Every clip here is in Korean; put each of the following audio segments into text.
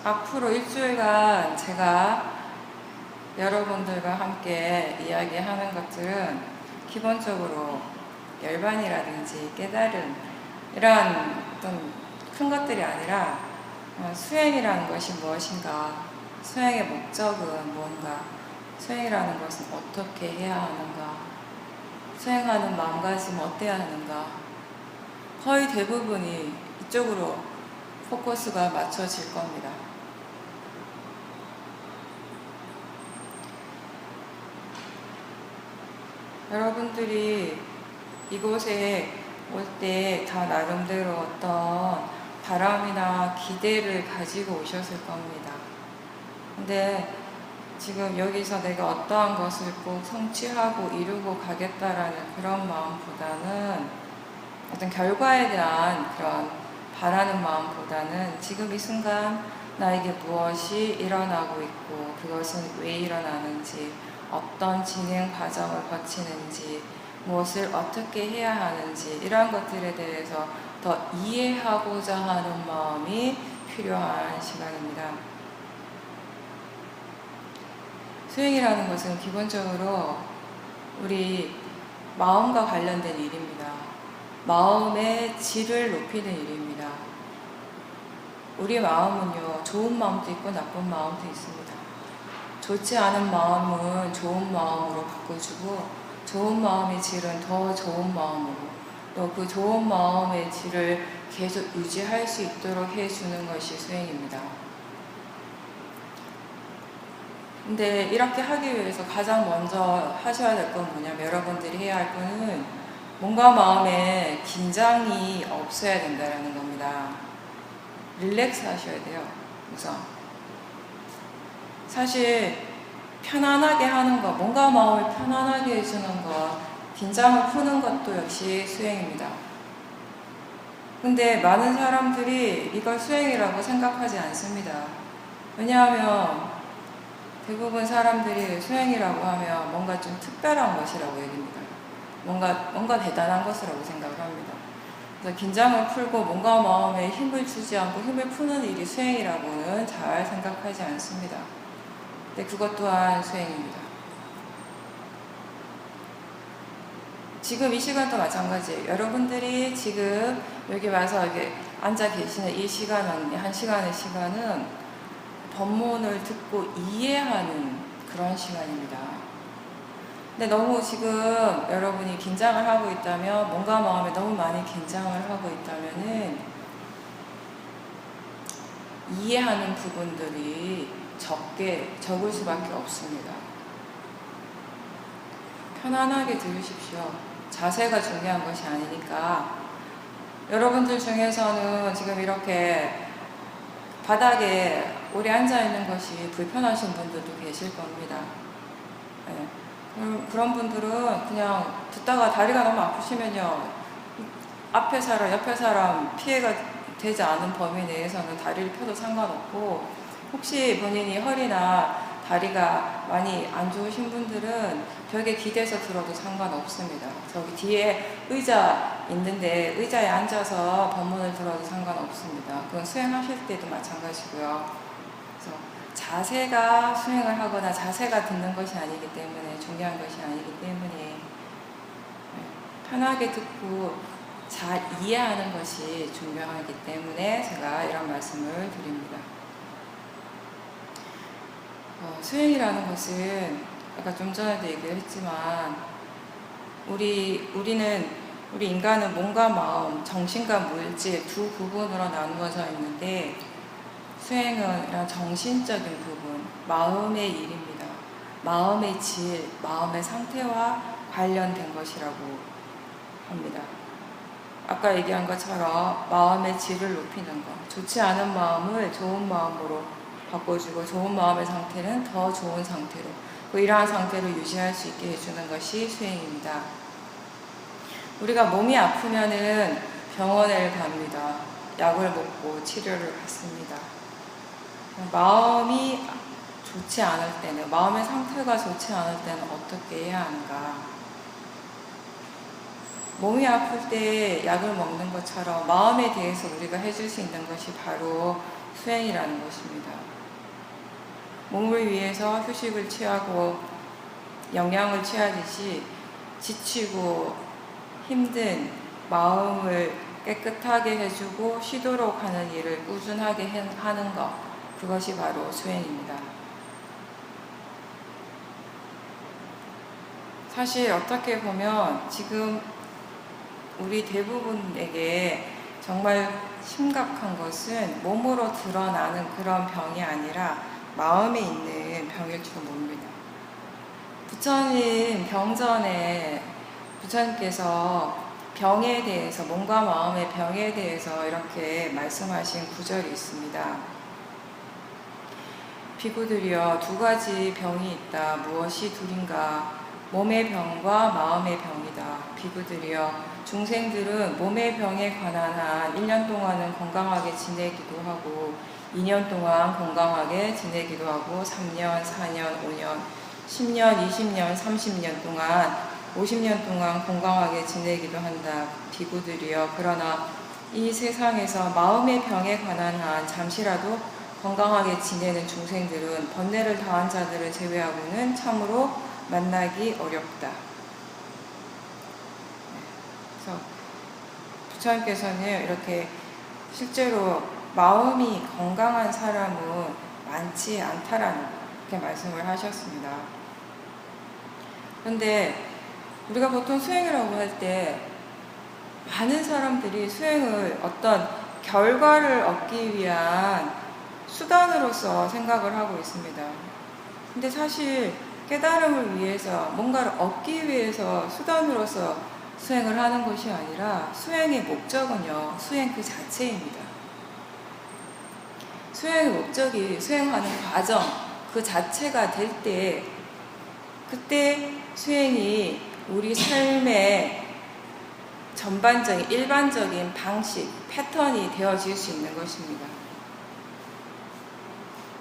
앞으로 일주일간 제가 여러분들과 함께 이야기하는 것들은 기본적으로 열반이라든지 깨달음 이런 어떤 큰 것들이 아니라 수행이라는 것이 무엇인가, 수행의 목적은 뭔가, 수행이라는 것은 어떻게 해야 하는가, 수행하는 마음가짐은 어때야 하는가, 거의 대부분이 이쪽으로 포커스가 맞춰질 겁니다. 여러분들이 이곳에 올 때 다 나름대로 어떤 바람이나 기대를 가지고 오셨을 겁니다. 근데 지금 여기서 내가 어떠한 것을 꼭 성취하고 이루고 가겠다라는 그런 마음보다는 어떤 결과에 대한 그런 바라는 마음보다는 지금 이 순간 나에게 무엇이 일어나고 있고 그것은 왜 일어나는지, 어떤 진행 과정을 거치는지, 무엇을 어떻게 해야 하는지 이러한 것들에 대해서 더 이해하고자 하는 마음이 필요한 시간입니다. 수행이라는 것은 기본적으로 우리 마음과 관련된 일입니다. 마음의 질을 높이는 일입니다. 우리 마음은요, 좋은 마음도 있고 나쁜 마음도 있습니다. 좋지 않은 마음은 좋은 마음으로 바꿔주고, 좋은 마음의 질은 더 좋은 마음으로, 또 그 좋은 마음의 질을 계속 유지할 수 있도록 해주는 것이 수행입니다. 근데 이렇게 하기 위해서 가장 먼저 하셔야 될 건 뭐냐면, 여러분들이 해야 할 거는 뭔가 마음에 긴장이 없어야 된다는 겁니다. 릴렉스 하셔야 돼요, 우선. 사실 편안하게 하는 것, 뭔가 마음을 편안하게 해주는 것, 긴장을 푸는 것도 역시 수행입니다. 근데 많은 사람들이 이걸 수행이라고 생각하지 않습니다. 왜냐하면 대부분 사람들이 수행이라고 하면 뭔가 좀 특별한 것이라고 얘기합니다. 뭔가 대단한 것이라고 생각을 합니다. 그래서 긴장을 풀고 뭔가 마음에 힘을 주지 않고 힘을 푸는 일이 수행이라고는 잘 생각하지 않습니다. 근데 그것 또한 수행입니다. 지금 이 시간도 마찬가지예요. 여러분들이 지금 여기 와서 이렇게 앉아 계시는 이 시간은, 한 시간의 시간은 법문을 듣고 이해하는 그런 시간입니다. 근데 너무 지금 여러분이 긴장을 하고 있다면, 뭔가 마음에 너무 많이 긴장을 하고 있다면은 이해하는 부분들이 적을 수밖에 없습니다. 편안하게 들으십시오. 자세가 중요한 것이 아니니까. 여러분들 중에서는 지금 이렇게 바닥에 오래 앉아있는 것이 불편하신 분들도 계실 겁니다. 네. 그런 분들은 그냥 듣다가 다리가 너무 아프시면요, 앞에 사람, 옆에 사람 피해가 되지 않은 범위 내에서는 다리를 펴도 상관없고, 혹시 본인이 허리나 다리가 많이 안 좋으신 분들은 벽에 기대서 들어도 상관없습니다. 저기 뒤에 의자 있는데 의자에 앉아서 법문을 들어도 상관없습니다. 그건 수행하실 때도 마찬가지고요. 그래서 자세가 수행을 하거나 자세가 듣는 것이 아니기 때문에, 중요한 것이 아니기 때문에 편하게 듣고 잘 이해하는 것이 중요하기 때문에 제가 이런 말씀을 드립니다. 수행이라는 것은 아까 좀 전에도 얘기를 했지만, 우리 인간은 몸과 마음, 정신과 물질 두 부분으로 나누어져 있는데, 수행은 이런 정신적인 부분, 마음의 일입니다. 마음의 질, 마음의 상태와 관련된 것이라고 합니다. 아까 얘기한 것처럼 마음의 질을 높이는 것, 좋지 않은 마음을 좋은 마음으로 바꿔주고, 좋은 마음의 상태는 더 좋은 상태로, 이러한 상태로 유지할 수 있게 해주는 것이 수행입니다. 우리가 몸이 아프면은 병원에 갑니다. 약을 먹고 치료를 받습니다. 마음이 좋지 않을 때는, 마음의 상태가 좋지 않을 때는 어떻게 해야 하는가? 몸이 아플 때 약을 먹는 것처럼 마음에 대해서 우리가 해줄 수 있는 것이 바로 수행이라는 것입니다. 몸을 위해서 휴식을 취하고 영양을 취하듯이 지치고 힘든 마음을 깨끗하게 해주고 쉬도록 하는 일을 꾸준하게 하는 것, 그것이 바로 수행입니다. 사실 어떻게 보면 지금 우리 대부분에게 정말 심각한 것은 몸으로 드러나는 그런 병이 아니라 마음에 있는 병일지도 모릅니다. 부처님 병전에 부처님께서 병에 대해서, 몸과 마음의 병에 대해서 이렇게 말씀하신 구절이 있습니다. 비구들이여, 두 가지 병이 있다. 무엇이 둘인가? 몸의 병과 마음의 병이다. 비구들이여, 중생들은 몸의 병에 관한 한 1년 동안은 건강하게 지내기도 하고 2년 동안 건강하게 지내기도 하고 3년, 4년, 5년, 10년, 20년, 30년 동안 50년 동안 건강하게 지내기도 한다. 비구들이여, 그러나 이 세상에서 마음의 병에 관한 한 잠시라도 건강하게 지내는 중생들은 번뇌를 다한 자들을 제외하고는 참으로 만나기 어렵다. 그래서 부처님께서는 이렇게 실제로 마음이 건강한 사람은 많지 않다라는 이렇게 말씀을 하셨습니다. 그런데 우리가 보통 수행이라고 할 때 많은 사람들이 수행을 어떤 결과를 얻기 위한 수단으로서 생각을 하고 있습니다. 근데 사실 깨달음을 위해서, 뭔가를 얻기 위해서 수단으로서 수행을 하는 것이 아니라 수행의 목적은요, 수행 그 자체입니다. 수행의 목적이 수행하는 과정 그 자체가 될 때, 그때 수행이 우리 삶의 전반적인 일반적인 방식, 패턴이 되어질 수 있는 것입니다.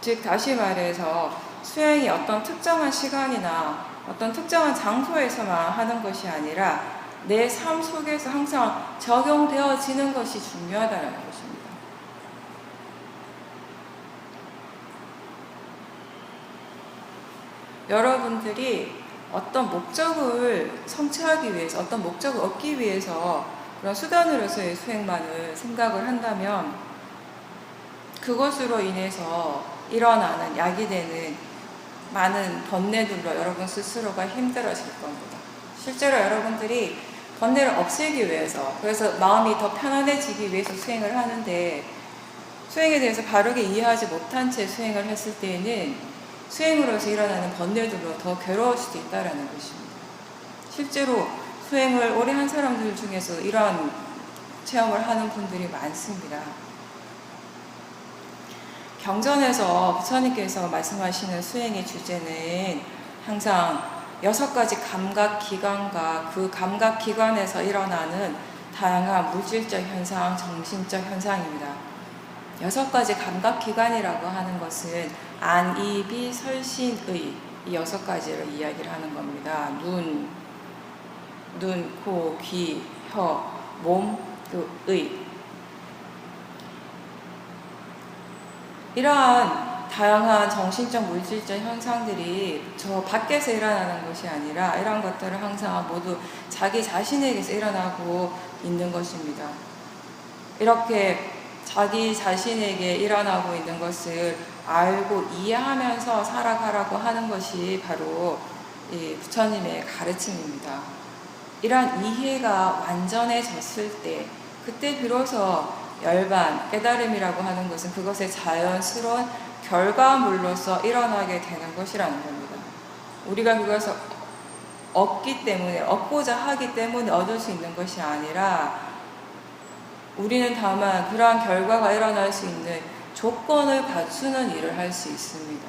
즉 다시 말해서 수행이 어떤 특정한 시간이나 어떤 특정한 장소에서만 하는 것이 아니라 내 삶 속에서 항상 적용되어지는 것이 중요하다는 것입니다. 여러분들이 어떤 목적을 성취하기 위해서, 어떤 목적을 얻기 위해서 그런 수단으로서의 수행만을 생각을 한다면 그것으로 인해서 일어나는, 야기되는 많은 번뇌들로 여러분 스스로가 힘들어질 겁니다. 실제로 여러분들이 번뇌를 없애기 위해서, 그래서 마음이 더 편안해지기 위해서 수행을 하는데, 수행에 대해서 바르게 이해하지 못한 채 수행을 했을 때에는 수행으로서 일어나는 번뇌들로 더 괴로울 수도 있다는 것입니다. 실제로 수행을 오래 한 사람들 중에서 이런 체험을 하는 분들이 많습니다. 경전에서 부처님께서 말씀하시는 수행의 주제는 항상 6가지 감각기관과 그 감각기관에서 일어나는 다양한 물질적 현상, 정신적 현상입니다. 6가지 감각기관이라고 하는 것은 안, 이, 비, 설, 신, 의, 이 6가지를 이야기를 하는 겁니다. 눈, 코, 귀, 혀, 몸, 그 의. 이러한 다양한 정신적, 물질적 현상들이 저 밖에서 일어나는 것이 아니라 이러한 것들을 항상 모두 자기 자신에게서 일어나고 있는 것입니다. 이렇게 자기 자신에게 일어나고 있는 것을 알고 이해하면서 살아가라고 하는 것이 바로 이 부처님의 가르침입니다. 이러한 이해가 완전해졌을 때, 그때 비로소 열반, 깨달음이라고 하는 것은 그것의 자연스러운 결과물로서 일어나게 되는 것이라는 겁니다. 우리가 그것을 얻기 때문에, 얻고자 하기 때문에 얻을 수 있는 것이 아니라 우리는 다만 그러한 결과가 일어날 수 있는 조건을 갖추는 일을 할 수 있습니다.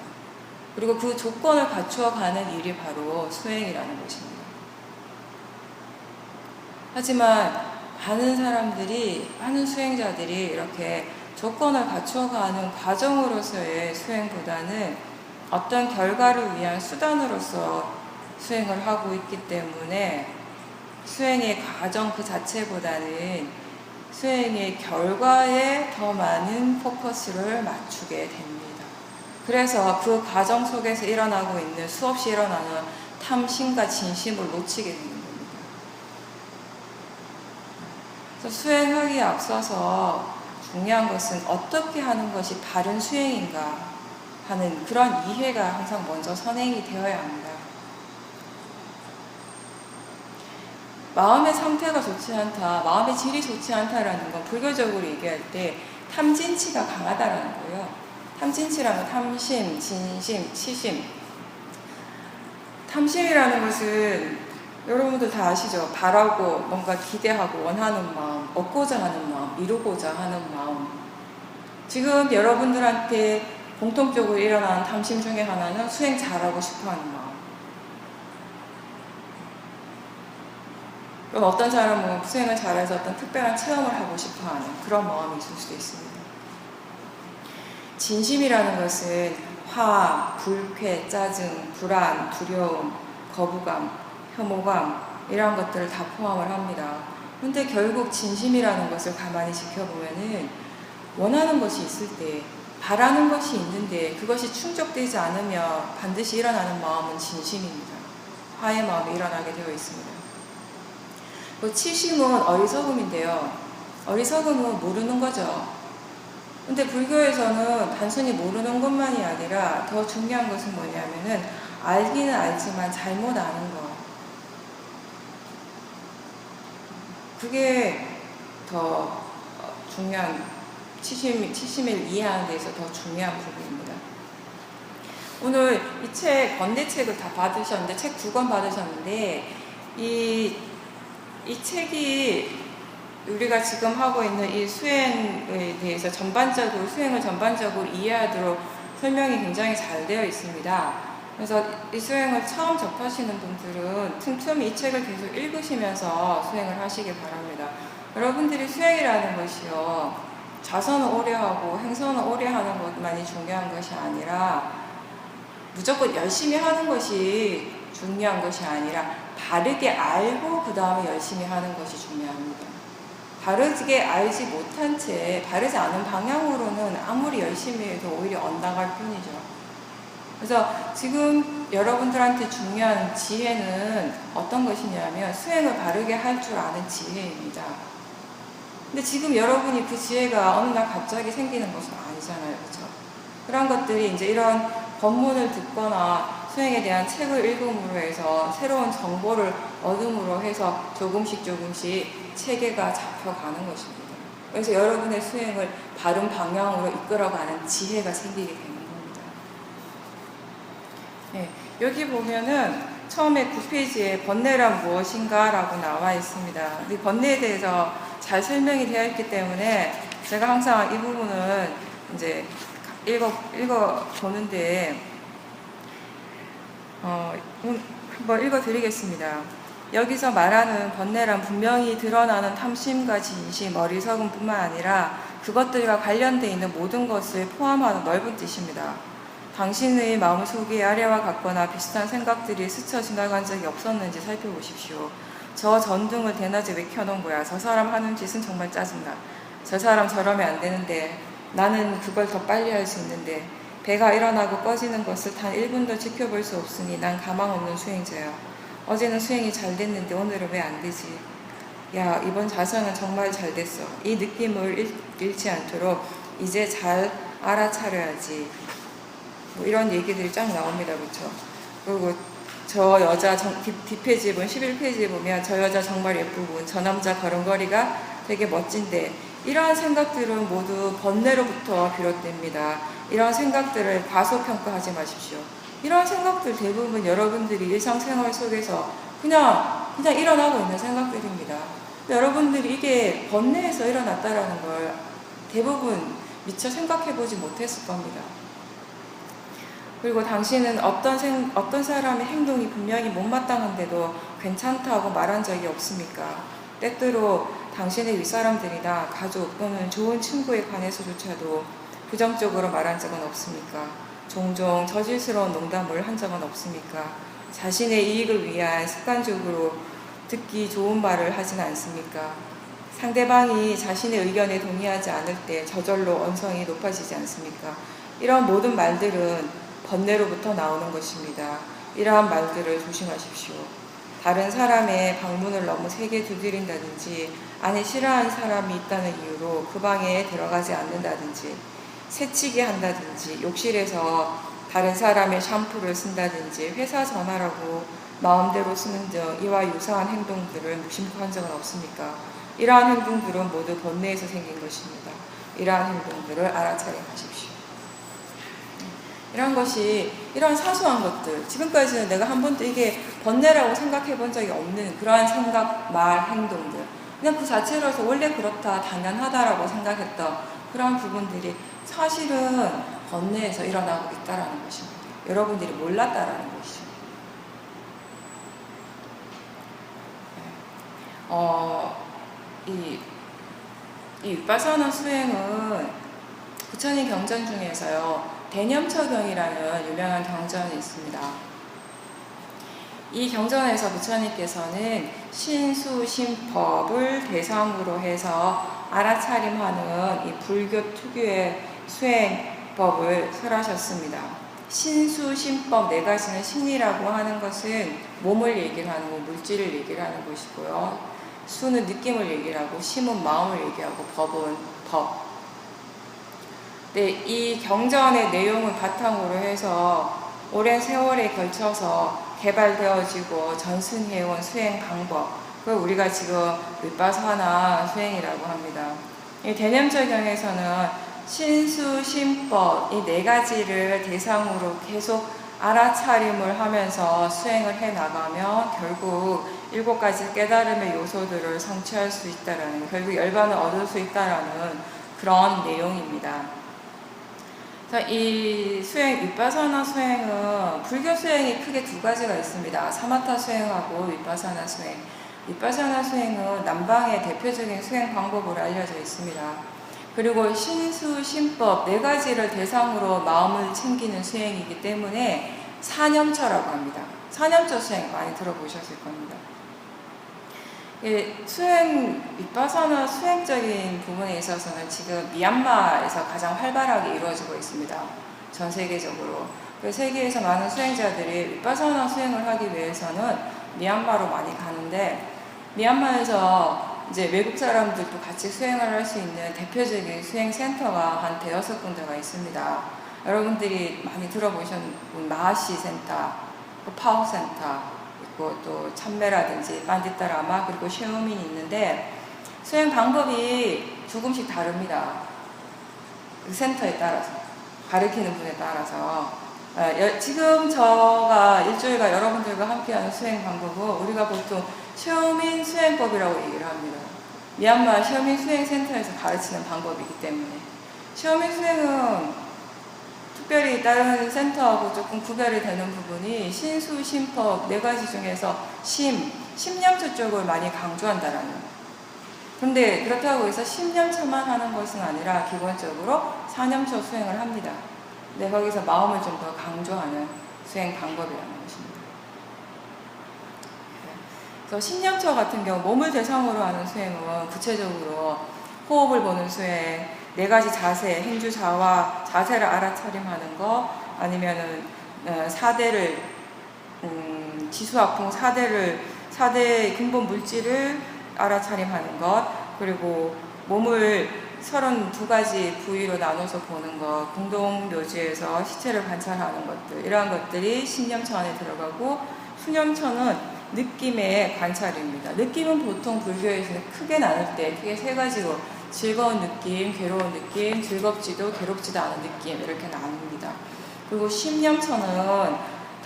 그리고 그 조건을 갖추어가는 일이 바로 수행이라는 것입니다. 하지만 많은 사람들이, 많은 수행자들이 이렇게 조건을 갖추어가는 과정으로서의 수행보다는 어떤 결과를 위한 수단으로서 수행을 하고 있기 때문에 수행의 과정 그 자체보다는 수행의 결과에 더 많은 포커스를 맞추게 됩니다. 그래서 그 과정 속에서 일어나고 있는 수없이 일어나는 탐심과 진심을 놓치게 되는 겁니다. 그래서 수행하기에 앞서서 중요한 것은 어떻게 하는 것이 바른 수행인가 하는 그런 이해가 항상 먼저 선행이 되어야 합니다. 마음의 상태가 좋지 않다, 마음의 질이 좋지 않다라는 건 불교적으로 얘기할 때 탐진치가 강하다라는 거예요. 탐진치라는 탐심, 진심, 치심. 탐심이라는 것은 여러분들 다 아시죠? 바라고 뭔가 기대하고 원하는 마음, 얻고자 하는 마음, 이루고자 하는 마음. 지금 여러분들한테 공통적으로 일어나는 탐심 중에 하나는 수행 잘하고 싶어하는 마음. 그럼 어떤 사람은 수행을 잘해서 어떤 특별한 체험을 하고 싶어하는 그런 마음이 있을 수도 있습니다. 진심이라는 것은 화, 불쾌, 짜증, 불안, 두려움, 거부감, 혐오감 이런 것들을 다 포함을 합니다. 근데 결국 진심이라는 것을 가만히 지켜보면은 원하는 것이 있을 때, 바라는 것이 있는데 그것이 충족되지 않으면 반드시 일어나는 마음은 진심입니다. 화의 마음이 일어나게 되어 있습니다. 치심은 어리석음인데요. 어리석음은 모르는 거죠. 근데 불교에서는 단순히 모르는 것만이 아니라 더 중요한 것은 뭐냐면은 알기는 알지만 잘못 아는 거. 그게 더 중요한, 치심을 이해하는 데서 더 중요한 부분입니다. 오늘 이 책, 번뇌책을 다 받으셨는데, 책 2권 받으셨는데, 이 책이 우리가 지금 하고 있는 이 수행에 대해서 수행을 전반적으로 이해하도록 설명이 굉장히 잘 되어 있습니다. 그래서 이 수행을 처음 접하시는 분들은 틈틈이 이 책을 계속 읽으시면서 수행을 하시기 바랍니다. 여러분들이 수행이라는 것이요, 자선을 오래 하고 행선을 오래 하는 것만이 중요한 것이 아니라 무조건 열심히 하는 것이 중요한 것이 아니라 바르게 알고 그 다음에 열심히 하는 것이 중요합니다. 바르게 알지 못한 채 바르지 않은 방향으로는 아무리 열심히 해도 오히려 엇나갈 뿐이죠. 그래서 지금 여러분들한테 중요한 지혜는 어떤 것이냐면 수행을 바르게 할 줄 아는 지혜입니다. 근데 지금 여러분이 그 지혜가 어느 날 갑자기 생기는 것은 아니잖아요. 그렇죠? 그런 것들이 이제 이런 법문을 듣거나 수행에 대한 책을 읽음으로 해서 새로운 정보를 얻음으로 해서 조금씩 체계가 잡혀가는 것입니다. 그래서 여러분의 수행을 바른 방향으로 이끌어가는 지혜가 생기게 되는 겁니다. 네, 여기 보면은 처음에 9페이지에 번뇌란 무엇인가 라고 나와 있습니다. 이 번뇌에 대해서 잘 설명이 되어 있기 때문에 제가 항상 이 부분을 이제 읽어 보는데 한번 읽어 드리겠습니다. 여기서 말하는 번뇌란 분명히 드러나는 탐심과 진심, 어리석음 뿐만 아니라 그것들과 관련되어 있는 모든 것을 포함하는 넓은 뜻입니다. 당신의 마음속에 아래와 같거나 비슷한 생각들이 스쳐 지나간 적이 없었는지 살펴보십시오. 저 전등을 대낮에 왜 켜놓은 거야? 저 사람 하는 짓은 정말 짜증나. 저 사람 저러면 안 되는데 나는 그걸 더 빨리 할 수 있는데 배가 일어나고 꺼지는 것을 단 1분도 지켜볼 수 없으니 난 가망 없는 수행자야. 어제는 수행이 잘 됐는데 오늘은 왜 안 되지? 야, 이번 자서는 정말 잘 됐어. 이 느낌을 잃지 않도록 이제 잘 알아차려야지. 뭐 이런 얘기들이 쫙 나옵니다. 그렇죠? 그리고 저 여자 뒷페이지에 보면 11페이지에 보면 저 여자 정말 예쁘군. 저 남자 걸음걸이가 되게 멋진데 이러한 생각들은 모두 번뇌로부터 비롯됩니다. 이런 생각들을 과소평가하지 마십시오. 이런 생각들 대부분 여러분들이 일상생활 속에서 그냥 일어나고 있는 생각들입니다. 여러분들이 이게 번뇌에서 일어났다라는 걸 대부분 미처 생각해보지 못했을 겁니다. 그리고 당신은 어떤 사람의 행동이 분명히 못마땅한데도 괜찮다고 말한 적이 없습니까? 때때로 당신의 윗사람들이나 가족 또는 좋은 친구에 관해서조차도 부정적으로 말한 적은 없습니까? 종종 저질스러운 농담을 한 적은 없습니까? 자신의 이익을 위한 습관적으로 듣기 좋은 말을 하진 않습니까? 상대방이 자신의 의견에 동의하지 않을 때 저절로 언성이 높아지지 않습니까? 이런 모든 말들은 번뇌로부터 나오는 것입니다. 이러한 말들을 조심하십시오. 다른 사람의 방문을 너무 세게 두드린다든지, 안에 싫어하는 사람이 있다는 이유로 그 방에 들어가지 않는다든지, 새치기 한다든지, 욕실에서 다른 사람의 샴푸를 쓴다든지, 회사 전화라고 마음대로 쓰는 등 이와 유사한 행동들을 무심코 한 적은 없습니까? 이러한 행동들은 모두 번뇌에서 생긴 것입니다. 이러한 행동들을 알아차림하십시오. 이런 사소한 것들, 지금까지는 내가 한 번도 이게 번뇌라고 생각해 본 적이 없는 그러한 생각, 말, 행동들, 그냥 그 자체로서 원래 그렇다, 당연하다라고 생각했던 그러한 부분들이 사실은 번뇌에서 일어나고 있다는 것입니다. 여러분들이 몰랐다라는 것이죠. 이 윗바사나 수행은 부처님 경전 중에서요, 대념처경이라는 유명한 경전이 있습니다. 이 경전에서 부처님께서는 신수심법을 대상으로 해서 알아차림하는 이 불교 특유의 수행법을 설하셨습니다. 신수심법 네 가지는 신이라고 하는 것은 몸을 얘기를 하는 거, 물질을 얘기를 하는 것이고요. 수는 느낌을 얘기를 하고, 심은 마음을 얘기하고, 법은 법. 네, 이 경전의 내용을 바탕으로 해서 오랜 세월에 걸쳐서 개발되어지고 전승해온 수행 방법, 그걸 우리가 지금 윗바사나 수행이라고 합니다. 이 대념처경에서는 신수심법 이 네 가지를 대상으로 계속 알아차림을 하면서 수행을 해나가면 결국 7가지 깨달음의 요소들을 성취할 수 있다라는, 결국 열반을 얻을 수 있다라는 그런 내용입니다. 이 수행, 윗바사나 수행은 불교 수행이 크게 두 가지가 있습니다. 사마타 수행하고 윗바사나 수행. 윗바사나 수행은 남방의 대표적인 수행 방법으로 알려져 있습니다. 그리고 신수심법 네 가지를 대상으로 마음을 챙기는 수행이기 때문에 사념처라고 합니다. 사념처 수행 많이 들어보셨을 겁니다. 수행, 윗바사나 수행적인 부분에 있어서는 지금 미얀마에서 가장 활발하게 이루어지고 있습니다. 전 세계적으로. 세계에서 많은 수행자들이 윗바사나 수행을 하기 위해서는 미얀마로 많이 가는데, 미얀마에서 이제 외국 사람들도 같이 수행을 할 수 있는 대표적인 수행 센터가 한 5군데가 있습니다. 여러분들이 많이 들어보신 마하시 센터, 파워 센터, 있고 또 참매라든지 반디타라마, 그리고 쉐우민이 있는데 수행 방법이 조금씩 다릅니다. 그 센터에 따라서, 가르치는 분에 따라서. 지금 저가 일주일간 여러분들과 함께하는 수행 방법은 우리가 보통 쉐우민 수행법이라고 얘기를 합니다. 미얀마 쉐우민 수행센터에서 가르치는 방법이기 때문에. 쉐우민 수행은 특별히 다른 센터하고 조금 구별이 되는 부분이 신수심법 네 가지 중에서 심념처 쪽을 많이 강조한다라는. 그런데 그렇다고 해서 심념처만 하는 것은 아니라 기본적으로 사념처 수행을 합니다. 근데 거기서 마음을 좀 더 강조하는 수행 방법이라는 것입니다. 그래서 신념처 같은 경우 몸을 대상으로 하는 수행은 구체적으로 호흡을 보는 수행, 네 가지 자세, 행주자와 자세를 알아차림하는 거, 아니면은 사대를 지수화풍 사대의 근본 물질을 알아차림하는 것, 그리고 몸을 32가지 부위로 나눠서 보는 것, 공동묘지에서 시체를 관찰하는 것들, 이러한 것들이 신념처 안에 들어가고, 수념처는 느낌의 관찰입니다. 느낌은 보통 불교에서는 크게 나눌 때 크게 3가지로 즐거운 느낌, 괴로운 느낌, 즐겁지도 괴롭지도 않은 느낌, 이렇게 나눕니다. 그리고 심념처는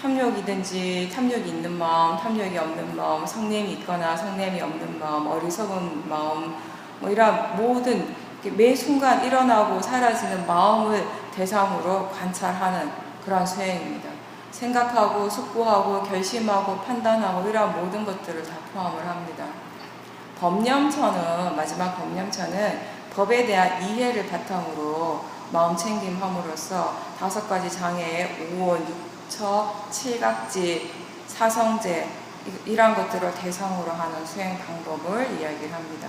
탐욕이든지 탐욕이 있는 마음, 탐욕이 없는 마음, 성냄이 있거나 성냄이 없는 마음, 어리석은 마음, 이런 모든 매 순간 일어나고 사라지는 마음을 대상으로 관찰하는 그런 수행입니다. 생각하고 숙고하고 결심하고 판단하고 이런 모든 것들을 다 포함을 합니다. 법념처는, 마지막 법념처는 법에 대한 이해를 바탕으로 마음 챙김함으로써 5가지 장애의 오원, 육처, 칠각지, 사성제, 이러한 것들을 대상으로 하는 수행 방법을 이야기를 합니다.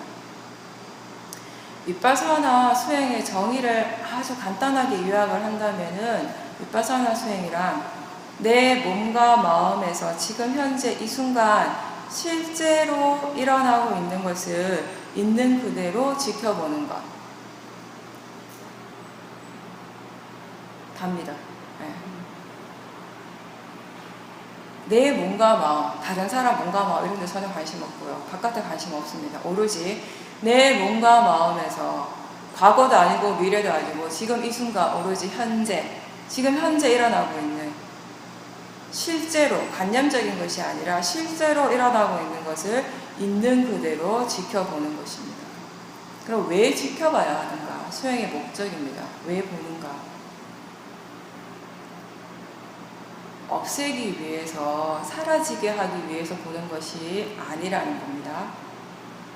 윗바사나 수행의 정의를 아주 간단하게 요약을 한다면은 윗바사나 수행이란 내 몸과 마음에서 지금 현재 이 순간 실제로 일어나고 있는 것을 있는 그대로 지켜보는 것. 답니다. 네. 내 몸과 마음, 다른 사람 몸과 마음 이런 데 전혀 관심 없고요. 바깥에 관심 없습니다. 오로지 내 몸과 마음에서 과거도 아니고 미래도 아니고 지금 이 순간 오로지 현재, 지금 현재 일어나고 있는 실제로 관념적인 것이 아니라 실제로 일어나고 있는 것을 있는 그대로 지켜보는 것입니다. 그럼 왜 지켜봐야 하는가? 수행의 목적입니다. 왜 보는가? 없애기 위해서, 사라지게 하기 위해서 보는 것이 아니라는 겁니다.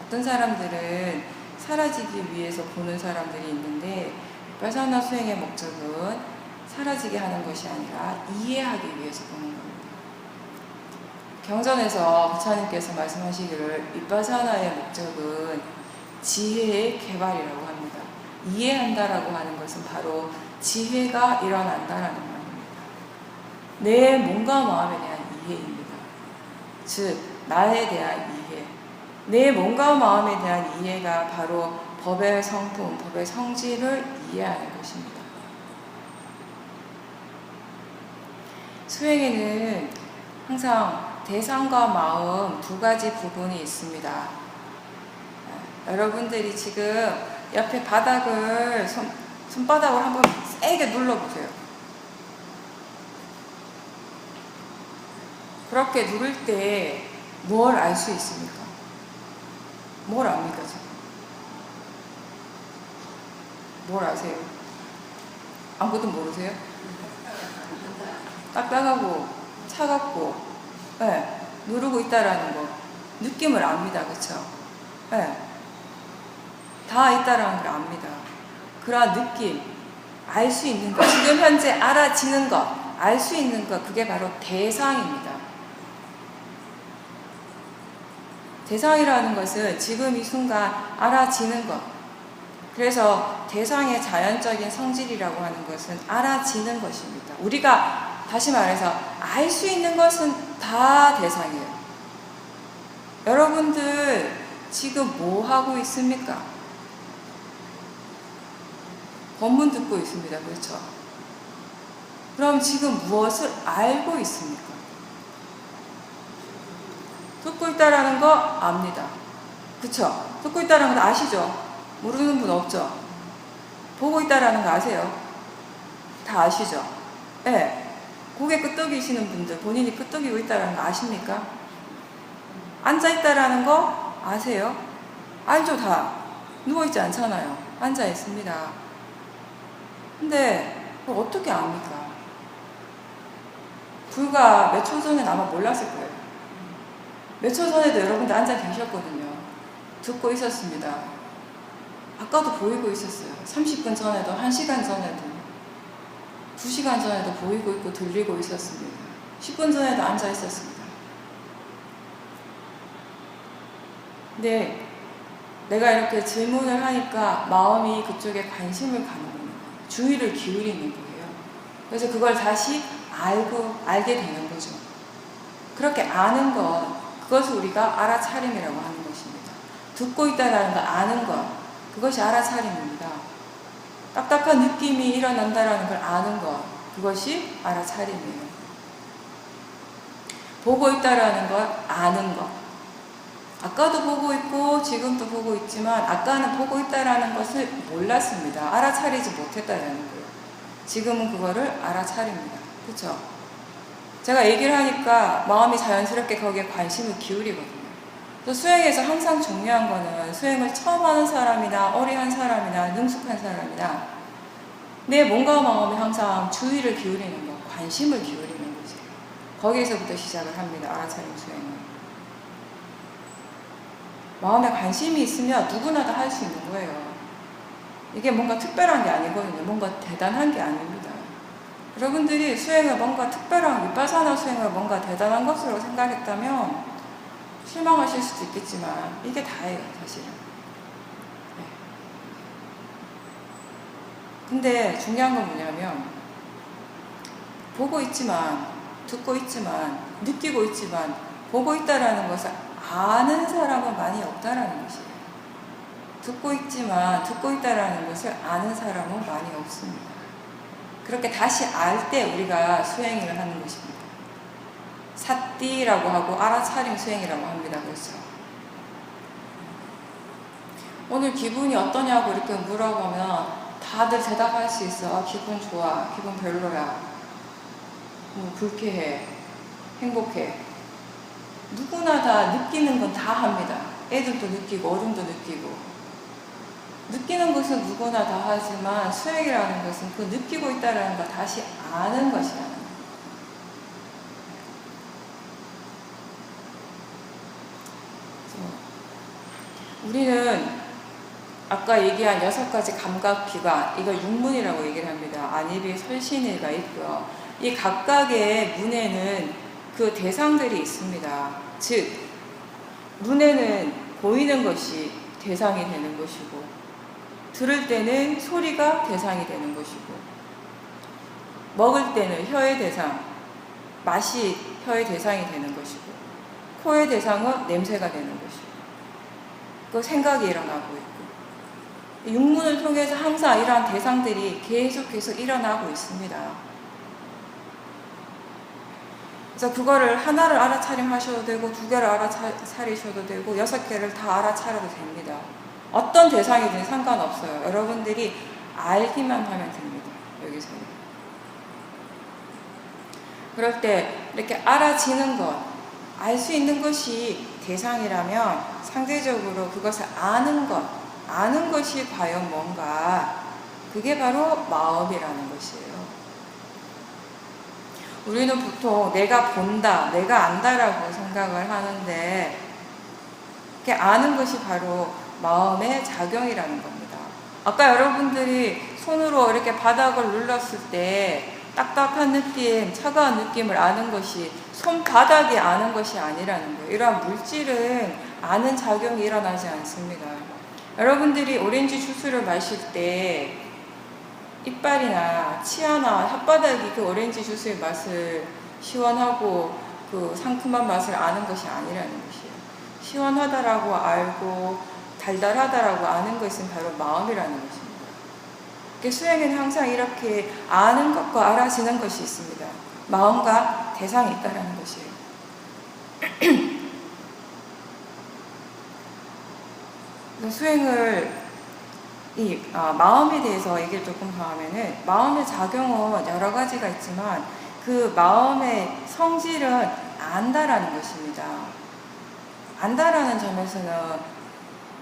어떤 사람들은 사라지기 위해서 보는 사람들이 있는데 윗바사나 수행의 목적은 사라지게 하는 것이 아니라 이해하기 위해서 보는 겁니다. 경전에서 부처님께서 말씀하시기를 윗바사나의 목적은 지혜의 개발이라고 합니다. 이해한다라고 하는 것은 바로 지혜가 일어난다라는 말입니다. 내 몸과 마음에 대한 이해입니다. 즉 나에 대한 이해, 내 몸과 마음에 대한 이해가 바로 법의 성품, 법의 성질을 이해하는 것입니다. 수행에는 항상 대상과 마음 두 가지 부분이 있습니다. 여러분들이 지금 옆에 바닥을 손바닥으로 한번 세게 눌러보세요. 그렇게 누를 때 뭘 알 수 있습니까? 뭘 압니까 지금? 뭘 아세요? 아무것도 모르세요? 딱딱하고 차갑고 네, 누르고 있다라는 거 느낌을 압니다. 그쵸? 네, 다 있다라는 걸 압니다. 그러한 느낌, 알 수 있는 것, 지금 현재 알아지는 것, 알 수 있는 것, 그게 바로 대상입니다. 대상이라는 것은 지금 이 순간 알아지는 것. 그래서 대상의 자연적인 성질이라고 하는 것은 알아지는 것입니다. 우리가 다시 말해서 알 수 있는 것은 다 대상이에요. 여러분들 지금 뭐 하고 있습니까? 법문 듣고 있습니다. 그렇죠? 그럼 지금 무엇을 알고 있습니까? 듣고 있다라는 거 압니다. 그쵸? 듣고 있다라는 거 아시죠? 모르는 분 없죠? 보고 있다라는 거 아세요? 다 아시죠? 예. 네. 고개 끄덕이시는 분들, 본인이 끄덕이고 있다라는 거 아십니까? 앉아있다라는 거 아세요? 알죠, 다. 누워있지 않잖아요. 앉아있습니다. 근데, 그걸 어떻게 압니까? 불과 몇 초 전엔 아마 몰랐을 거예요. 몇 초 전에도 여러분들 앉아 계셨거든요. 듣고 있었습니다. 아까도 보이고 있었어요. 30분 전에도, 1시간 전에도, 2시간 전에도 보이고 있고 들리고 있었습니다. 10분 전에도 앉아 있었습니다. 근데 내가 이렇게 질문을 하니까 마음이 그쪽에 관심을 가는 거예요. 주의를 기울이는 거예요. 그래서 그걸 다시 알게 되는 거죠. 그렇게 아는 것, 그것을 우리가 알아차림이라고 하는 것입니다. 듣고 있다는 거 아는 것, 그것이 알아차림입니다. 딱딱한 느낌이 일어난다는 걸 아는 것, 그것이 알아차림이에요. 보고 있다는 걸 아는 것. 아까도 보고 있고 지금도 보고 있지만 아까는 보고 있다는 것을 몰랐습니다. 알아차리지 못했다는 거예요. 지금은 그거를 알아차립니다. 그렇죠? 제가 얘기를 하니까 마음이 자연스럽게 거기에 관심을 기울이거든요. 그래서 수행에서 항상 중요한 거는 수행을 처음 하는 사람이나 어리한 사람이나 능숙한 사람이나 내 몸과 마음에 항상 주의를 기울이는 것, 관심을 기울이는 거지. 거기에서부터 시작을 합니다. 알아차림 수행은. 마음에 관심이 있으면 누구나 다 할 수 있는 거예요. 이게 뭔가 특별한 게 아니거든요. 뭔가 대단한 게 아닙니다. 여러분들이 수행을 뭔가 특별한 윗바사나 수행을 뭔가 대단한 것으로 생각했다면 실망하실 수도 있겠지만 이게 다예요, 사실은. 네. 근데 중요한 건 뭐냐면 보고 있지만 듣고 있지만 느끼고 있지만 보고 있다라는 것을 아는 사람은 많이 없다라는 것이에요. 듣고 있지만 듣고 있다라는 것을 아는 사람은 많이 없습니다. 그렇게 다시 알 때 우리가 수행을 하는 것입니다. 삿띠라고 하고 알아차림 수행이라고 합니다. 그렇죠? 오늘 기분이 어떠냐고 이렇게 물어보면 다들 대답할 수 있어. 기분 좋아, 기분 별로야, 불쾌해, 행복해. 누구나 다 느끼는 건 다 합니다. 애들도 느끼고 어른도 느끼고. 느끼는 것은 누구나 다 하지만 수행이라는 것은 그 느끼고 있다는 걸 다시 아는 것이라는 거예요. 우리는 아까 얘기한 6가지 감각기관, 이걸 육문이라고 얘기를 합니다. 안입이, 설신이가 있고요. 이 각각의 문에는 그 대상들이 있습니다. 즉, 눈에는 보이는 것이 대상이 되는 것이고, 들을 때는 소리가 대상이 되는 것이고, 먹을 때는 혀의 대상, 맛이 혀의 대상이 되는 것이고, 코의 대상은 냄새가 되는 것이고, 그 생각이 일어나고 있고, 육문을 통해서 항상 이러한 대상들이 계속해서 일어나고 있습니다. 그래서 그거를 하나를 알아차림하셔도 되고 2개를 알아차리셔도 되고 6개를 다 알아차려도 됩니다. 어떤 대상이든 상관없어요. 여러분들이 알기만 하면 됩니다. 여기서는. 그럴 때 이렇게 알아지는 것, 알 수 있는 것이 대상이라면 상대적으로 그것을 아는 것, 아는 것이 과연 뭔가, 그게 바로 마음이라는 것이에요. 우리는 보통 내가 본다, 내가 안다라고 생각을 하는데, 이렇게 아는 것이 바로 마음의 작용이라는 겁니다. 아까 여러분들이 손으로 이렇게 바닥을 눌렀을 때 딱딱한 느낌, 차가운 느낌을 아는 것이 손바닥이 아는 것이 아니라는 거예요. 이러한 물질은 아는 작용이 일어나지 않습니다. 여러분들이 오렌지 주스를 마실 때 이빨이나 치아나 혓바닥이 그 오렌지 주스의 맛을, 시원하고 그 상큼한 맛을 아는 것이 아니라는 것이에요. 시원하다라고 알고 달달하다라고 아는 것은 바로 마음이라는 것입니다. 수행에는 항상 이렇게 아는 것과 알아지는 것이 있습니다. 마음과 대상이 있다는 것이에요. 수행을 마음에 대해서 얘기를 조금 더 하면은, 마음의 작용은 여러 가지가 있지만 그 마음의 성질은 안다라는 것입니다. 안다라는 점에서는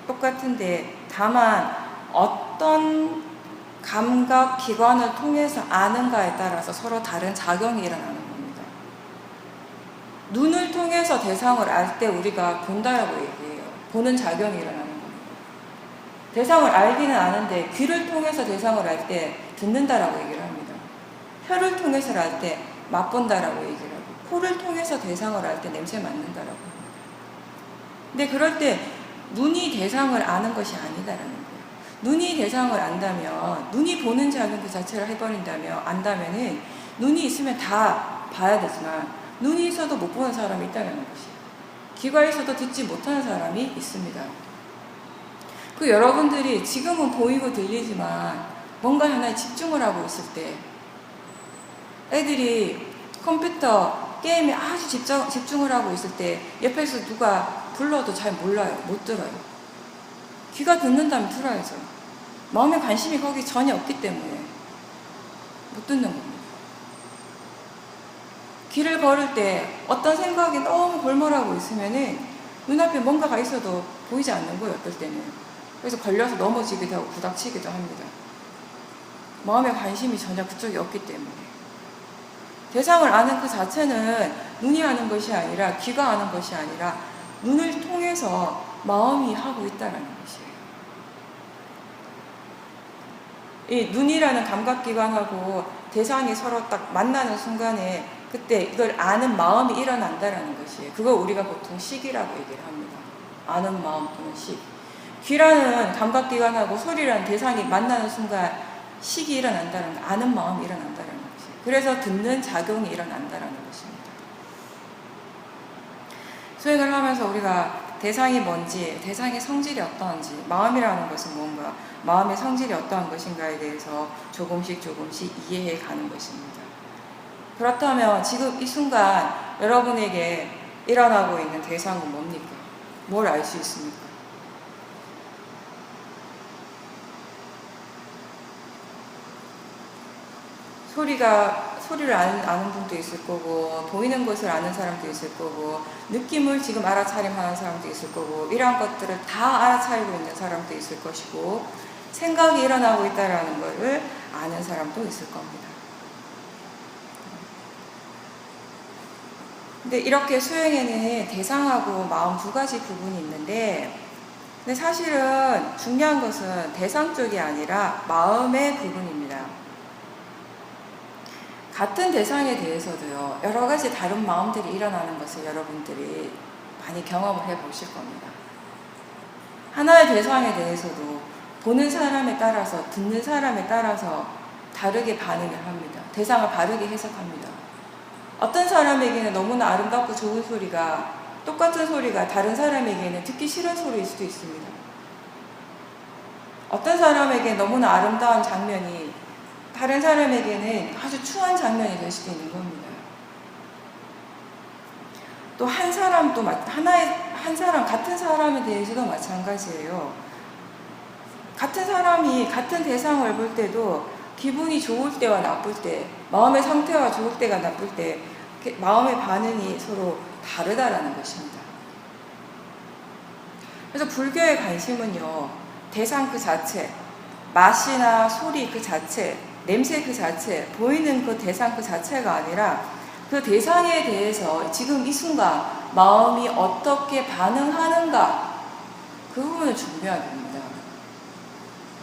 똑같은데, 다만 어떤 감각 기관을 통해서 아는가에 따라서 서로 다른 작용이 일어나는 겁니다. 눈을 통해서 대상을 알 때 우리가 본다라고 얘기해요. 보는 작용이 일어나는 겁니다. 대상을 알기는 아는데 귀를 통해서 대상을 알 때 듣는다라고 얘기를 합니다. 혀를 통해서 알 때 맛본다라고 얘기를 하고, 코를 통해서 대상을 알 때 냄새 맡는다라고 합니다. 근데 그럴 때 눈이 대상을 아는 것이 아니다라는 거예요. 눈이 대상을 안다면, 눈이 보는 작용 그 자체를 해버린다면, 안다면은 눈이 있으면 다 봐야 되지만 눈이 있어도 못 보는 사람이 있다는 것이에요. 귀가 있어도 듣지 못하는 사람이 있습니다. 그 여러분들이 지금은 보이고 들리지만 뭔가 하나에 집중을 하고 있을 때, 애들이 컴퓨터 게임에 아주 집중을 하고 있을 때 옆에서 누가 불러도 잘 몰라요. 못 들어요. 귀가 듣는다면 들어야죠. 마음에 관심이 거기 전혀 없기 때문에 못 듣는 겁니다. 길을 걸을 때 어떤 생각이 너무 골몰하고 있으면은 눈앞에 뭔가가 있어도 보이지 않는 거예요. 어떨 때는. 그래서 걸려서 넘어지기도 하고 부닥치기도 합니다. 마음에 관심이 전혀 그쪽에 없기 때문에. 대상을 아는 그 자체는 눈이 아는 것이 아니라, 귀가 아는 것이 아니라 눈을 통해서 마음이 하고 있다는 것이에요. 이 눈이라는 감각기관하고 대상이 서로 딱 만나는 순간에 그때 이걸 아는 마음이 일어난다는 것이에요. 그걸 우리가 보통 식이라고 얘기를 합니다. 아는 마음 또는 식. 귀라는 감각기관하고 소리라는 대상이 만나는 순간 식이 일어난다는 거, 아는 마음이 일어난다는 것이. 그래서 듣는 작용이 일어난다는 것입니다. 수행을 하면서 우리가 대상이 뭔지, 대상의 성질이 어떠한지, 마음이라는 것은 뭔가, 마음의 성질이 어떠한 것인가에 대해서 조금씩 이해해 가는 것입니다. 그렇다면 지금 이 순간 여러분에게 일어나고 있는 대상은 뭡니까? 뭘 알 수 있습니까? 소리를 아는 분도 있을 거고, 보이는 것을 아는 사람도 있을 거고, 느낌을 지금 알아차림하는 사람도 있을 거고, 이러한 것들을 다 알아차리고 있는 사람도 있을 것이고, 생각이 일어나고 있다는 것을 아는 사람도 있을 겁니다. 근데 이렇게 수행에는 대상하고 마음 두 가지 부분이 있는데, 근데 사실은 중요한 것은 대상 쪽이 아니라 마음의 부분입니다. 같은 대상에 대해서도요, 여러 가지 다른 마음들이 일어나는 것을 여러분들이 많이 경험을 해 보실 겁니다. 하나의 대상에 대해서도 보는 사람에 따라서, 듣는 사람에 따라서 다르게 반응을 합니다. 대상을 다르게 해석합니다. 어떤 사람에게는 너무나 아름답고 좋은 소리가, 똑같은 소리가 다른 사람에게는 듣기 싫은 소리일 수도 있습니다. 어떤 사람에게 너무나 아름다운 장면이 다른 사람에게는 아주 추한 장면이 될 수도 있는 겁니다. 또 한 사람도 같은 사람에 대해서도 마찬가지예요. 같은 사람이 같은 대상을 볼 때도 기분이 좋을 때와 나쁠 때, 마음의 상태와 좋을 때가 나쁠 때 마음의 반응이 서로 다르다라는 것입니다. 그래서 불교의 관심은요, 대상 그 자체, 맛이나 소리 그 자체, 냄새 그 자체, 보이는 그 대상 그 자체가 아니라 그 대상에 대해서 지금 이 순간 마음이 어떻게 반응하는가, 그 부분을 준비해야 됩니다.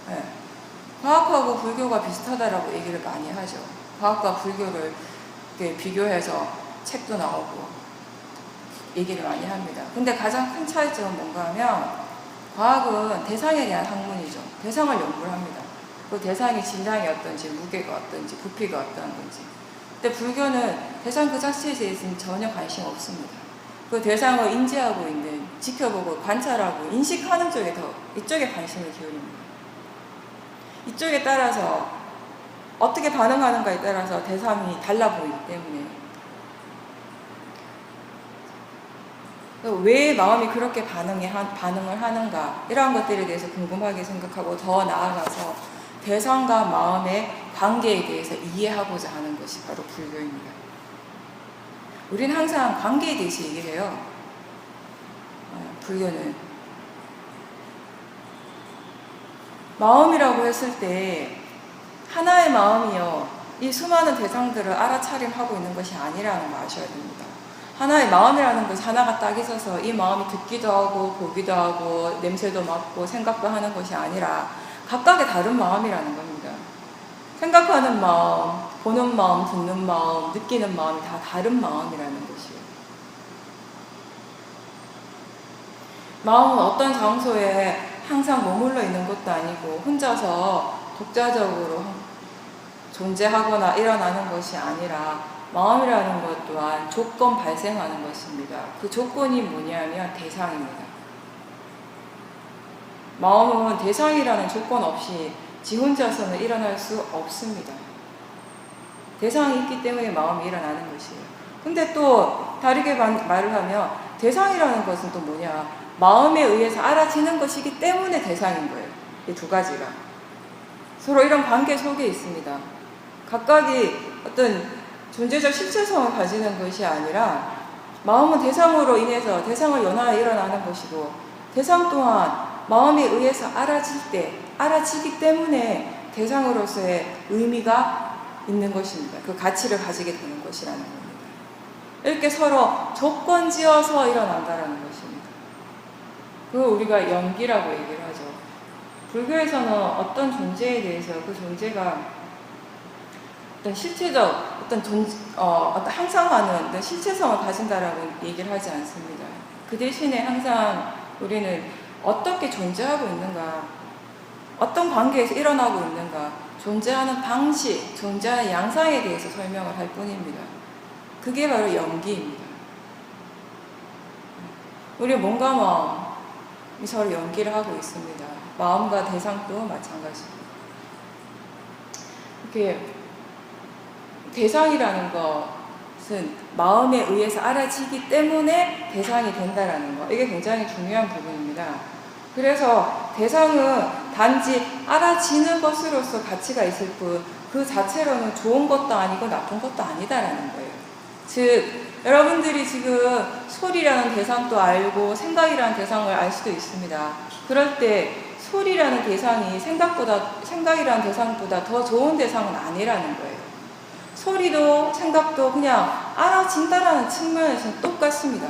네. 과학하고 불교가 비슷하다라고 얘기를 많이 하죠. 과학과 불교를 비교해서 책도 나오고 얘기를 많이 합니다. 근데 가장 큰 차이점은 뭔가 하면, 과학은 대상에 대한 학문이죠. 대상을 연구를 합니다. 그 대상의 질량이 어떤지, 무게가 어떤지, 부피가 어떤 건지. 근데 불교는 대상 그 자체에 대해서는 전혀 관심 없습니다. 그 대상을 인지하고 있는, 지켜보고 관찰하고 인식하는 쪽에 이쪽에 관심을 기울입니다. 이쪽에 따라서 어떻게 반응하는가에 따라서 대상이 달라 보이기 때문에, 왜 마음이 그렇게 반응을 하는가, 이러한 것들에 대해서 궁금하게 생각하고 더 나아가서 대상과 마음의 관계에 대해서 이해하고자 하는 것이 바로 불교입니다. 우리는 항상 관계에 대해서 얘기를 해요. 불교는 마음이라고 했을 때 하나의 마음이요, 이 수많은 대상들을 알아차림하고 있는 것이 아니라는 걸 아셔야 됩니다. 하나의 마음이라는 것이 하나가 딱 있어서 이 마음이 듣기도 하고 보기도 하고 냄새도 맡고 생각도 하는 것이 아니라 각각의 다른 마음이라는 겁니다. 생각하는 마음, 보는 마음, 듣는 마음, 느끼는 마음이 다 다른 마음이라는 것이에요. 마음은 어떤 장소에 항상 머물러 있는 것도 아니고 혼자서 독자적으로 존재하거나 일어나는 것이 아니라, 마음이라는 것 또한 조건 발생하는 것입니다. 그 조건이 뭐냐면 대상입니다. 마음은 대상이라는 조건 없이 지 혼자서는 일어날 수 없습니다. 대상이 있기 때문에 마음이 일어나는 것이에요. 근데 또 다르게 말을 하면 대상이라는 것은 또 뭐냐, 마음에 의해서 알아지는 것이기 때문에 대상인 거예요. 이 두 가지가 서로 이런 관계 속에 있습니다. 각각이 어떤 존재적 실체성을 가지는 것이 아니라, 마음은 대상으로 인해서 대상을 연하여 일어나는 것이고, 대상 또한 마음에 의해서 알아지기 때문에 대상으로서의 의미가 있는 것입니다. 그 가치를 가지게 되는 것이라는 겁니다. 이렇게 서로 조건 지어서 일어난다는 것입니다. 그걸 우리가 연기라고 얘기를 하죠. 불교에서는 어떤 존재에 대해서 그 존재가 어떤 실체적, 어떤 항상하는 어떤 실체성을 가진다라고 얘기를 하지 않습니다. 그 대신에 항상 우리는 어떻게 존재하고 있는가, 어떤 관계에서 일어나고 있는가, 존재하는 방식, 존재하는 양상에 대해서 설명을 할 뿐입니다. 그게 바로 연기입니다. 우리 몸과 마음이 서로 연기를 하고 있습니다. 마음과 대상도 마찬가지입니다. 이렇게 대상이라는 것은 마음에 의해서 알아지기 때문에 대상이 된다라는 거, 이게 굉장히 중요한 부분입니다. 그래서 대상은 단지 알아지는 것으로서 가치가 있을 뿐 그 자체로는 좋은 것도 아니고 나쁜 것도 아니다라는 거예요. 즉 여러분들이 지금 소리라는 대상도 알고 생각이라는 대상을 알 수도 있습니다. 그럴 때 소리라는 대상이 생각이라는 대상보다 더 좋은 대상은 아니라는 거예요. 소리도 생각도 그냥 알아진다라는 측면에서는 똑같습니다.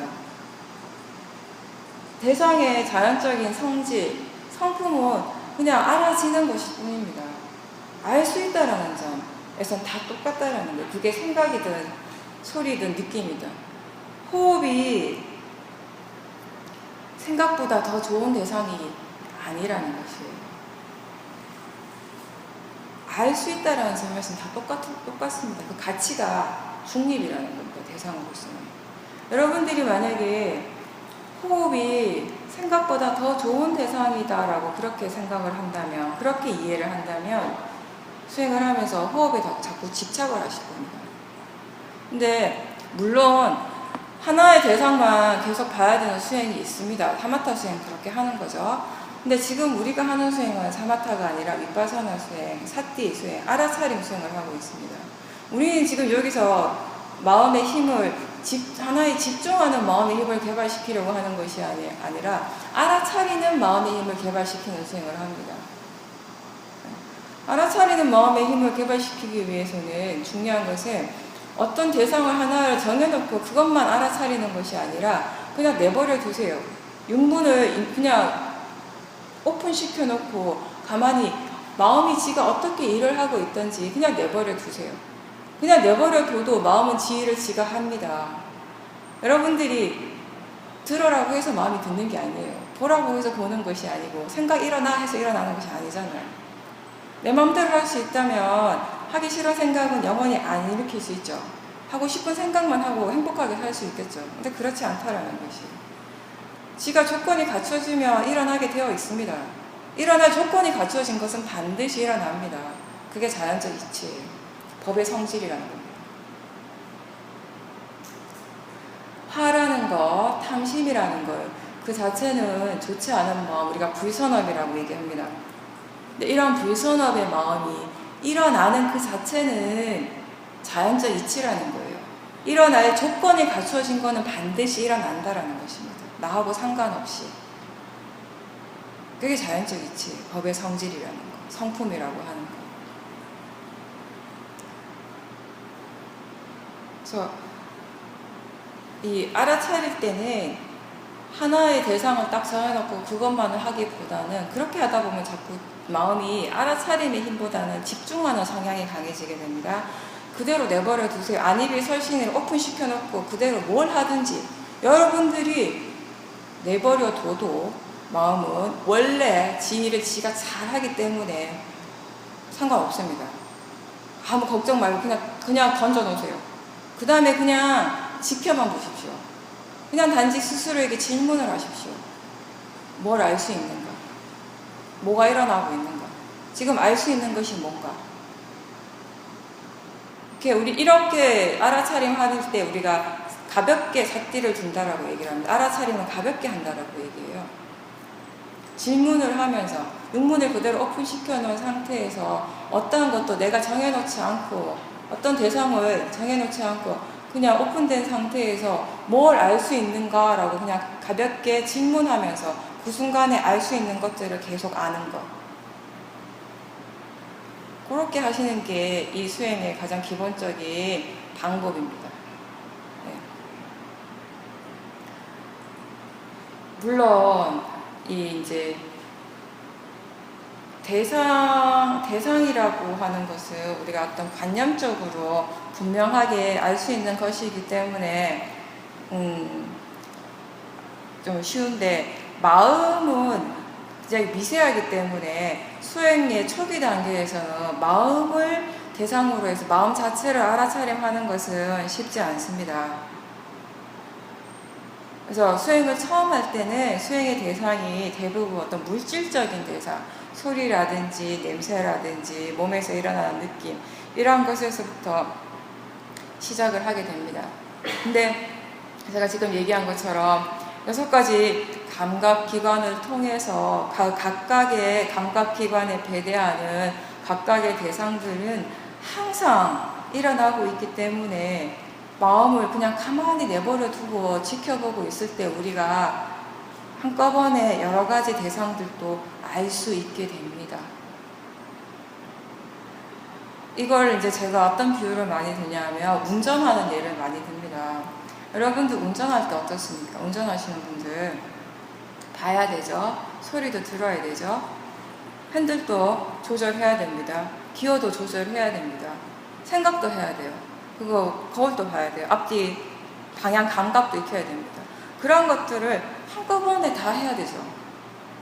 대상의 자연적인 성질, 성품은 그냥 알아지는 것일 뿐입니다. 알 수 있다라는 점에선 다 똑같다라는 거예요. 그게 생각이든 소리든 느낌이든. 호흡이 생각보다 더 좋은 대상이 아니라는 것이에요. 알 수 있다라는 점에서는 다 똑같습니다. 그 가치가 중립이라는 겁니다. 대상으로서는. 여러분들이 만약에 호흡이 생각보다 더 좋은 대상이다라고 그렇게 생각을 한다면, 그렇게 이해를 한다면 수행을 하면서 호흡에 자꾸 집착을 하실 겁니다. 근데 물론 하나의 대상만 계속 봐야 되는 수행이 있습니다. 사마타 수행 그렇게 하는 거죠. 근데 지금 우리가 하는 수행은 사마타가 아니라 윗바사나 수행, 사띠 수행, 알아차림 수행을 하고 있습니다. 우리는 지금 여기서 마음의 힘을 하나에 집중하는 마음의 힘을 개발시키려고 하는 것이 아니라 알아차리는 마음의 힘을 개발시키는 수행을 합니다. 알아차리는 마음의 힘을 개발시키기 위해서는 중요한 것은 어떤 대상을 하나를 정해놓고 그것만 알아차리는 것이 아니라 그냥 내버려 두세요. 육문을 그냥 오픈시켜놓고 가만히 마음이 지가 어떻게 일을 하고 있던지 그냥 내버려 두세요. 그냥 내버려 둬도 마음은 지 일을 지가 합니다. 여러분들이 들으라고 해서 마음이 듣는 게 아니에요. 보라고 해서 보는 것이 아니고 생각 일어나 해서 일어나는 것이 아니잖아요. 내 마음대로 할 수 있다면 하기 싫은 생각은 영원히 안 일으킬 수 있죠. 하고 싶은 생각만 하고 행복하게 살 수 있겠죠. 근데 그렇지 않다라는 것이. 지가 조건이 갖춰지면 일어나게 되어 있습니다. 일어날 조건이 갖춰진 것은 반드시 일어납니다. 그게 자연적 이치예요. 법의 성질이라는 겁니다. 화라는 것, 탐심이라는 것, 그 자체는 좋지 않은 마음, 우리가 불선업이라고 얘기합니다. 근데 이런 불선업의 마음이 일어나는 그 자체는 자연적 이치라는 거예요. 일어날 조건이 갖춰진 거는 반드시 일어난다라는 것입니다. 나하고 상관없이. 그게 자연적 이치, 법의 성질이라는 거, 성품이라고 하는 거. 그래서 이 알아차릴 때는 하나의 대상을 딱 정해놓고 그것만을 하기보다는 그렇게 하다 보면 자꾸 마음이 알아차림의 힘보다는 집중하는 성향이 강해지게 됩니다. 그대로 내버려 두세요. 안입이 설신을 오픈시켜놓고 그대로 뭘 하든지 여러분들이 내버려 둬도 마음은 원래 지 일을 지가 잘하기 때문에 상관없습니다. 아무 걱정 말고 그냥 던져놓으세요. 그 다음에 그냥 지켜만 보십시오. 그냥 단지 스스로에게 질문을 하십시오. 뭘 알 수 있는가? 뭐가 일어나고 있는가? 지금 알 수 있는 것이 뭔가? 이렇게 알아차림 할 때 우리가 가볍게 삿띠를 둔다라고 얘기를 합니다. 알아차림은 가볍게 한다라고 얘기해요. 질문을 하면서 육문을 그대로 오픈시켜 놓은 상태에서 어떠한 것도 내가 정해놓지 않고 어떤 대상을 정해놓지 않고 그냥 오픈된 상태에서 뭘 알 수 있는가라고 그냥 가볍게 질문하면서 그 순간에 알 수 있는 것들을 계속 아는 것. 그렇게 하시는 게 이 수행의 가장 기본적인 방법입니다. 네. 물론 이제 대상이라고 하는 것은 우리가 어떤 관념적으로 분명하게 알 수 있는 것이기 때문에 좀 쉬운데 마음은 굉장히 미세하기 때문에 수행의 초기 단계에서는 마음을 대상으로 해서 마음 자체를 알아차림하는 것은 쉽지 않습니다. 그래서 수행을 처음 할 때는 수행의 대상이 대부분 어떤 물질적인 대상, 소리라든지 냄새라든지 몸에서 일어나는 느낌, 이러한 것에서부터 시작을 하게 됩니다. 근데 제가 지금 얘기한 것처럼 6가지 감각기관을 통해서 각각의 감각기관에 배대하는 각각의 대상들은 항상 일어나고 있기 때문에 마음을 그냥 가만히 내버려 두고 지켜보고 있을 때 우리가 한꺼번에 여러 가지 대상들도 알 수 있게 됩니다. 이걸 이제 제가 어떤 비유를 많이 드냐면 운전하는 예를 많이 듭니다. 여러분들 운전할 때 어떻습니까? 운전하시는 분들 봐야 되죠. 소리도 들어야 되죠. 핸들도 조절해야 됩니다. 기어도 조절해야 됩니다. 생각도 해야 돼요. 그거 거울도 봐야 돼요. 앞뒤 방향 감각도 익혀야 됩니다. 그런 것들을 한꺼번에 다 해야 되죠.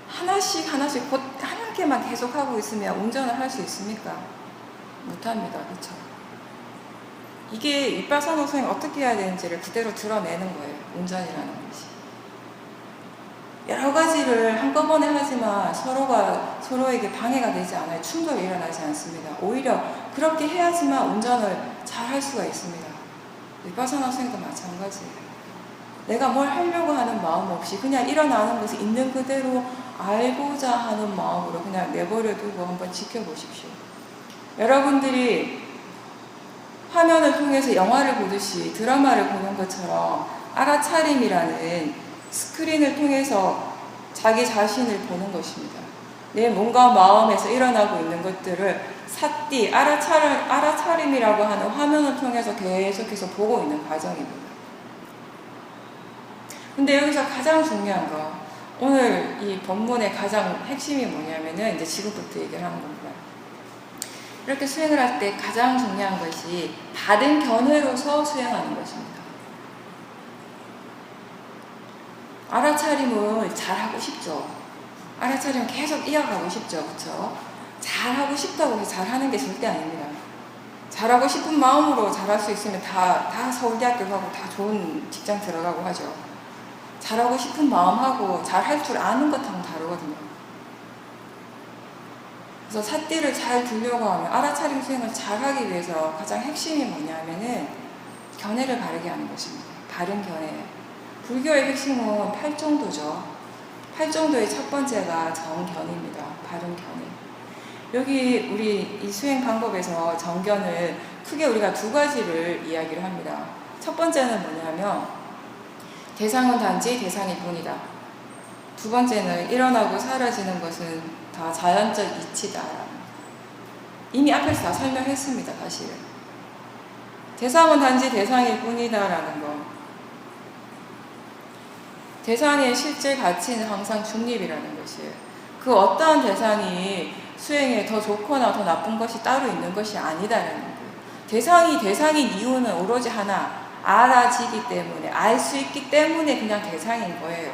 하나씩 곧 한 개만 계속 하고 있으면 운전을 할 수 있습니까? 못합니다. 그렇죠? 이게 윗바사노 수행 어떻게 해야 되는지를 그대로 드러내는 거예요. 운전이라는 것이. 여러 가지를 한꺼번에 하지만 서로가 서로에게 방해가 되지 않아요. 충돌이 일어나지 않습니다. 오히려 그렇게 해야지만 운전을 잘 할 수가 있습니다. 윗바사나 수행도 마찬가지예요. 내가 뭘 하려고 하는 마음 없이 그냥 일어나는 것을 있는 그대로 알고자 하는 마음으로 그냥 내버려 두고 한번 지켜보십시오. 여러분들이 화면을 통해서 영화를 보듯이 드라마를 보는 것처럼 알아차림이라는 스크린을 통해서 자기 자신을 보는 것입니다. 내 몸과 마음에서 일어나고 있는 것들을 삿띠, 알아차림이라고 하는 화면을 통해서 계속해서 보고 있는 과정입니다. 근데 여기서 가장 중요한 거, 오늘 이 본문의 가장 핵심이 뭐냐면은 이제 지금부터 얘기를 하는 겁니다. 이렇게 수행을 할 때 가장 중요한 것이 바른 견해로서 수행하는 것입니다. 알아차림을 잘하고 싶죠. 알아차림을 계속 이어가고 싶죠. 그렇죠? 잘하고 싶다고 해서 잘하는 게 절대 아닙니다. 잘하고 싶은 마음으로 잘할 수 있으면 다 서울대학교 가고 다 좋은 직장 들어가고 하죠. 잘하고 싶은 마음하고 잘할 줄 아는 것하고는 다르거든요. 그래서 삿띠를 잘 들려고 하면 알아차림 수행을 잘하기 위해서 가장 핵심이 뭐냐면은 견해를 바르게 하는 것입니다. 바른 견해. 불교의 핵심은 8정도죠. 8정도의 첫 번째가 정견입니다. 바른 견해. 여기 우리 이 수행 방법에서 정견을 크게 우리가 2가지를 이야기를 합니다. 첫 번째는 뭐냐면 대상은 단지 대상일 뿐이다. 2번째는 일어나고 사라지는 것은 다 자연적 이치다. 이미 앞에서 다 설명했습니다. 사실 대상은 단지 대상일 뿐이다라는 거. 대상의 실제 가치는 항상 중립이라는 것이에요. 그 어떠한 대상이 수행에 더 좋거나 더 나쁜 것이 따로 있는 것이 아니다라는 거예요. 대상이 대상인 이유는 오로지 하나, 알아지기 때문에, 알 수 있기 때문에 그냥 대상인 거예요.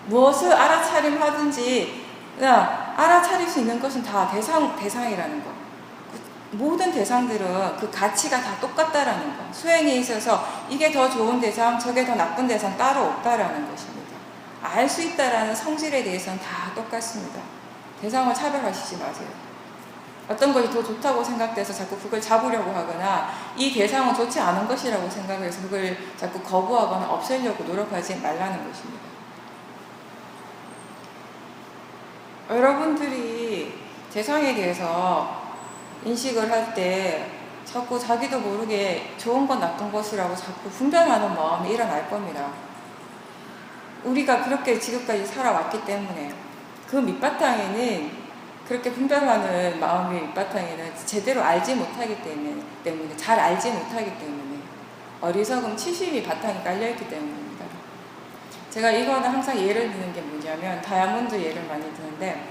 무엇을 알아차림하든지 그냥 알아차릴 수 있는 것은 다 대상이라는 거. 모든 대상들은 그 가치가 다 똑같다라는 거. 수행에 있어서 이게 더 좋은 대상, 저게 더 나쁜 대상 따로 없다라는 것입니다. 알 수 있다라는 성질에 대해서는 다 똑같습니다. 대상을 차별하시지 마세요. 어떤 것이 더 좋다고 생각돼서 자꾸 그걸 잡으려고 하거나 이 대상은 좋지 않은 것이라고 생각해서 그걸 자꾸 거부하거나 없애려고 노력하지 말라는 것입니다. 여러분들이 대상에 대해서 인식을 할 때 자꾸 자기도 모르게 좋은 것 나쁜 것이라고 자꾸 분별하는 마음이 일어날 겁니다. 우리가 그렇게 지금까지 살아왔기 때문에 그 밑바탕에는 그렇게 분별하는 마음의 밑바탕에는 제대로 알지 못하기 때문에 잘 알지 못하기 때문에 어리석음 치심이 바탕에 깔려있기 때문입니다. 제가 이거는 항상 예를 드는 게 뭐냐면 다이아몬드 예를 많이 드는데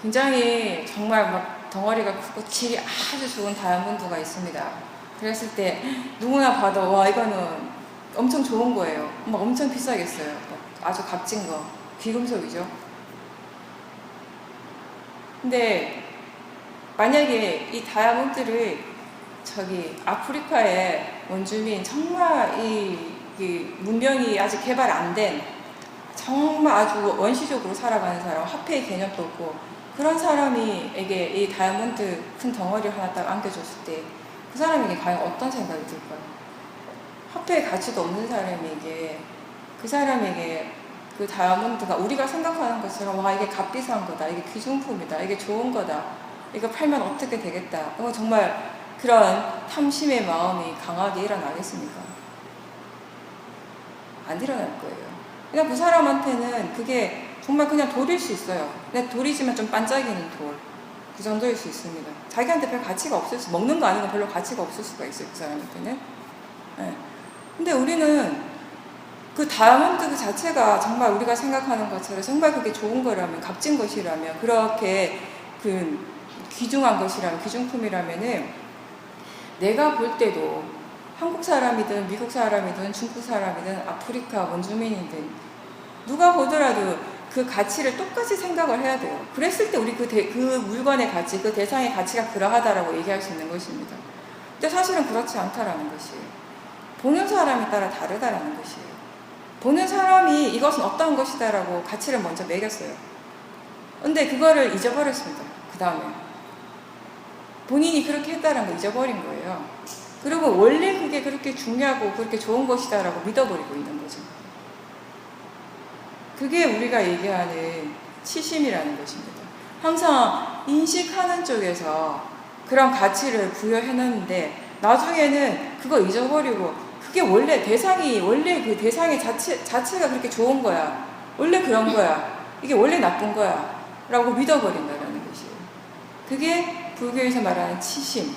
굉장히 정말 막 덩어리가 크고 질이 아주 좋은 다이아몬드가 있습니다. 그랬을 때 누구나 봐도 와 이거는 엄청 좋은 거예요. 막 엄청 비싸겠어요. 아주 값진 거. 귀금속이죠. 근데 만약에 이 다이아몬드를 저기 아프리카의 원주민, 정말 이 문명이 아직 개발 안 된, 정말 아주 원시적으로 살아가는 사람, 화폐의 개념도 없고 그런 사람이에게 이 다이아몬드 큰 덩어리를 하나 딱 안겨줬을 때 그 사람에게 과연 어떤 생각이 들까요? 화폐의 가치도 없는 사람에게, 그 사람에게 그 다이아몬드가 우리가 생각하는 것처럼 와 이게 값비싼 거다, 이게 귀중품이다, 이게 좋은 거다, 이거 팔면 어떻게 되겠다, 정말 그런 탐심의 마음이 강하게 일어나겠습니까? 안 일어날 거예요. 그냥 그 사람한테는 그게 정말 그냥 돌일 수 있어요. 근데 돌이지만 좀 반짝이는 돌, 그 정도일 수 있습니다. 자기한테 별 가치가 없을 수, 먹는 거 아니고 별로 가치가 없을 수가 있어요, 그 사람한테는. 네. 근데 우리는 그 다이아몬드 그 자체가 정말 우리가 생각하는 것처럼 정말 그게 좋은 거라면, 값진 것이라면, 그렇게 그 귀중한 것이라면, 귀중품이라면은 내가 볼 때도 한국 사람이든 미국 사람이든 중국 사람이든 아프리카 원주민이든 누가 보더라도 그 가치를 똑같이 생각을 해야 돼요. 그랬을 때 우리 그 물건의 가치, 그 대상의 가치가 그러하다라고 얘기할 수 있는 것입니다. 근데 사실은 그렇지 않다라는 것이에요. 보는 사람에 따라 다르다라는 것이에요. 보는 사람이 이것은 어떤 것이다라고 가치를 먼저 매겼어요. 근데 그거를 잊어버렸습니다. 그 다음에 본인이 그렇게 했다는 걸 잊어버린 거예요. 그리고 원래 그게 그렇게 중요하고 그렇게 좋은 것이다라고 믿어버리고 있는 거죠. 그게 우리가 얘기하는 치심이라는 것입니다. 항상 인식하는 쪽에서 그런 가치를 부여해놨는데 나중에는 그거 잊어버리고 그게 원래 그 대상의 자체가 그렇게 좋은 거야, 원래 그런 거야, 이게 원래 나쁜 거야 라고 믿어버린다는 것이에요. 그게 불교에서 말하는 치심.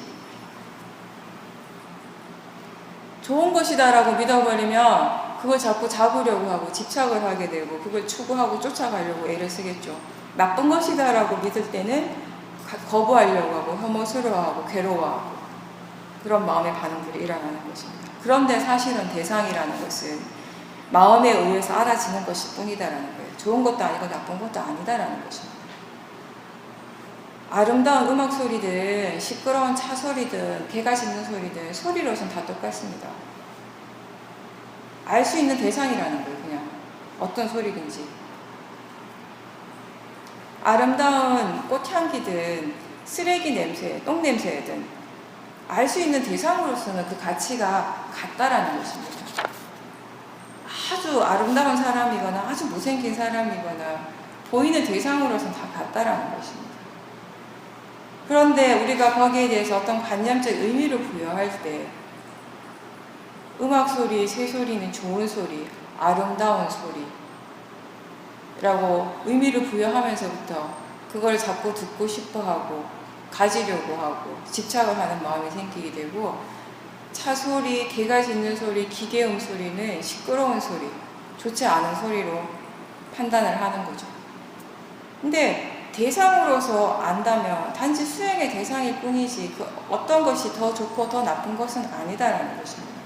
좋은 것이다 라고 믿어버리면 그걸 자꾸 잡으려고 하고 집착을 하게 되고 그걸 추구하고 쫓아가려고 애를 쓰겠죠. 나쁜 것이다 라고 믿을 때는 거부하려고 하고 혐오스러워하고 괴로워하고 그런 마음의 반응들이 일어나는 것입니다. 그런데 사실은 대상이라는 것은 마음에 의해서 알아지는 것일 뿐이다라는 거예요. 좋은 것도 아니고 나쁜 것도 아니다라는 것입니다. 아름다운 음악 소리든 시끄러운 차 소리든 개가 짖는 소리든 소리로서는 다 똑같습니다. 알 수 있는 대상이라는 거예요. 그냥 어떤 소리든지. 아름다운 꽃향기든 쓰레기 냄새, 똥 냄새든 알 수 있는 대상으로서는 그 가치가 같다라는 것입니다. 아주 아름다운 사람이거나 아주 못생긴 사람이거나 보이는 대상으로서는 다 같다라는 것입니다. 그런데 우리가 거기에 대해서 어떤 관념적 의미를 부여할 때 음악 소리, 새 소리는 좋은 소리, 아름다운 소리라고 의미를 부여하면서부터 그걸 자꾸 듣고 싶어 하고 가지려고 하고 집착을 하는 마음이 생기게 되고 차 소리, 개가 짖는 소리, 기계음 소리는 시끄러운 소리, 좋지 않은 소리로 판단을 하는 거죠. 근데 대상으로서 안다면 단지 수행의 대상일 뿐이지 그 어떤 것이 더 좋고 더 나쁜 것은 아니다라는 것입니다.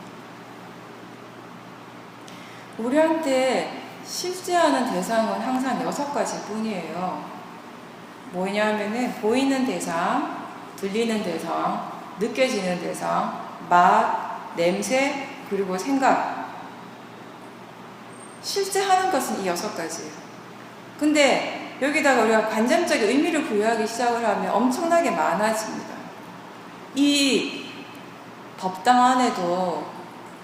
우리한테 실제하는 대상은 항상 6가지 뿐이에요. 뭐냐면은 보이는 대상, 들리는 대상, 느껴지는 대상, 맛, 냄새, 그리고 생각. 실제 하는 것은 이 6가지예요. 근데 여기다가 우리가 관념적인 의미를 부여하기 시작을 하면 엄청나게 많아집니다. 이 법당 안에도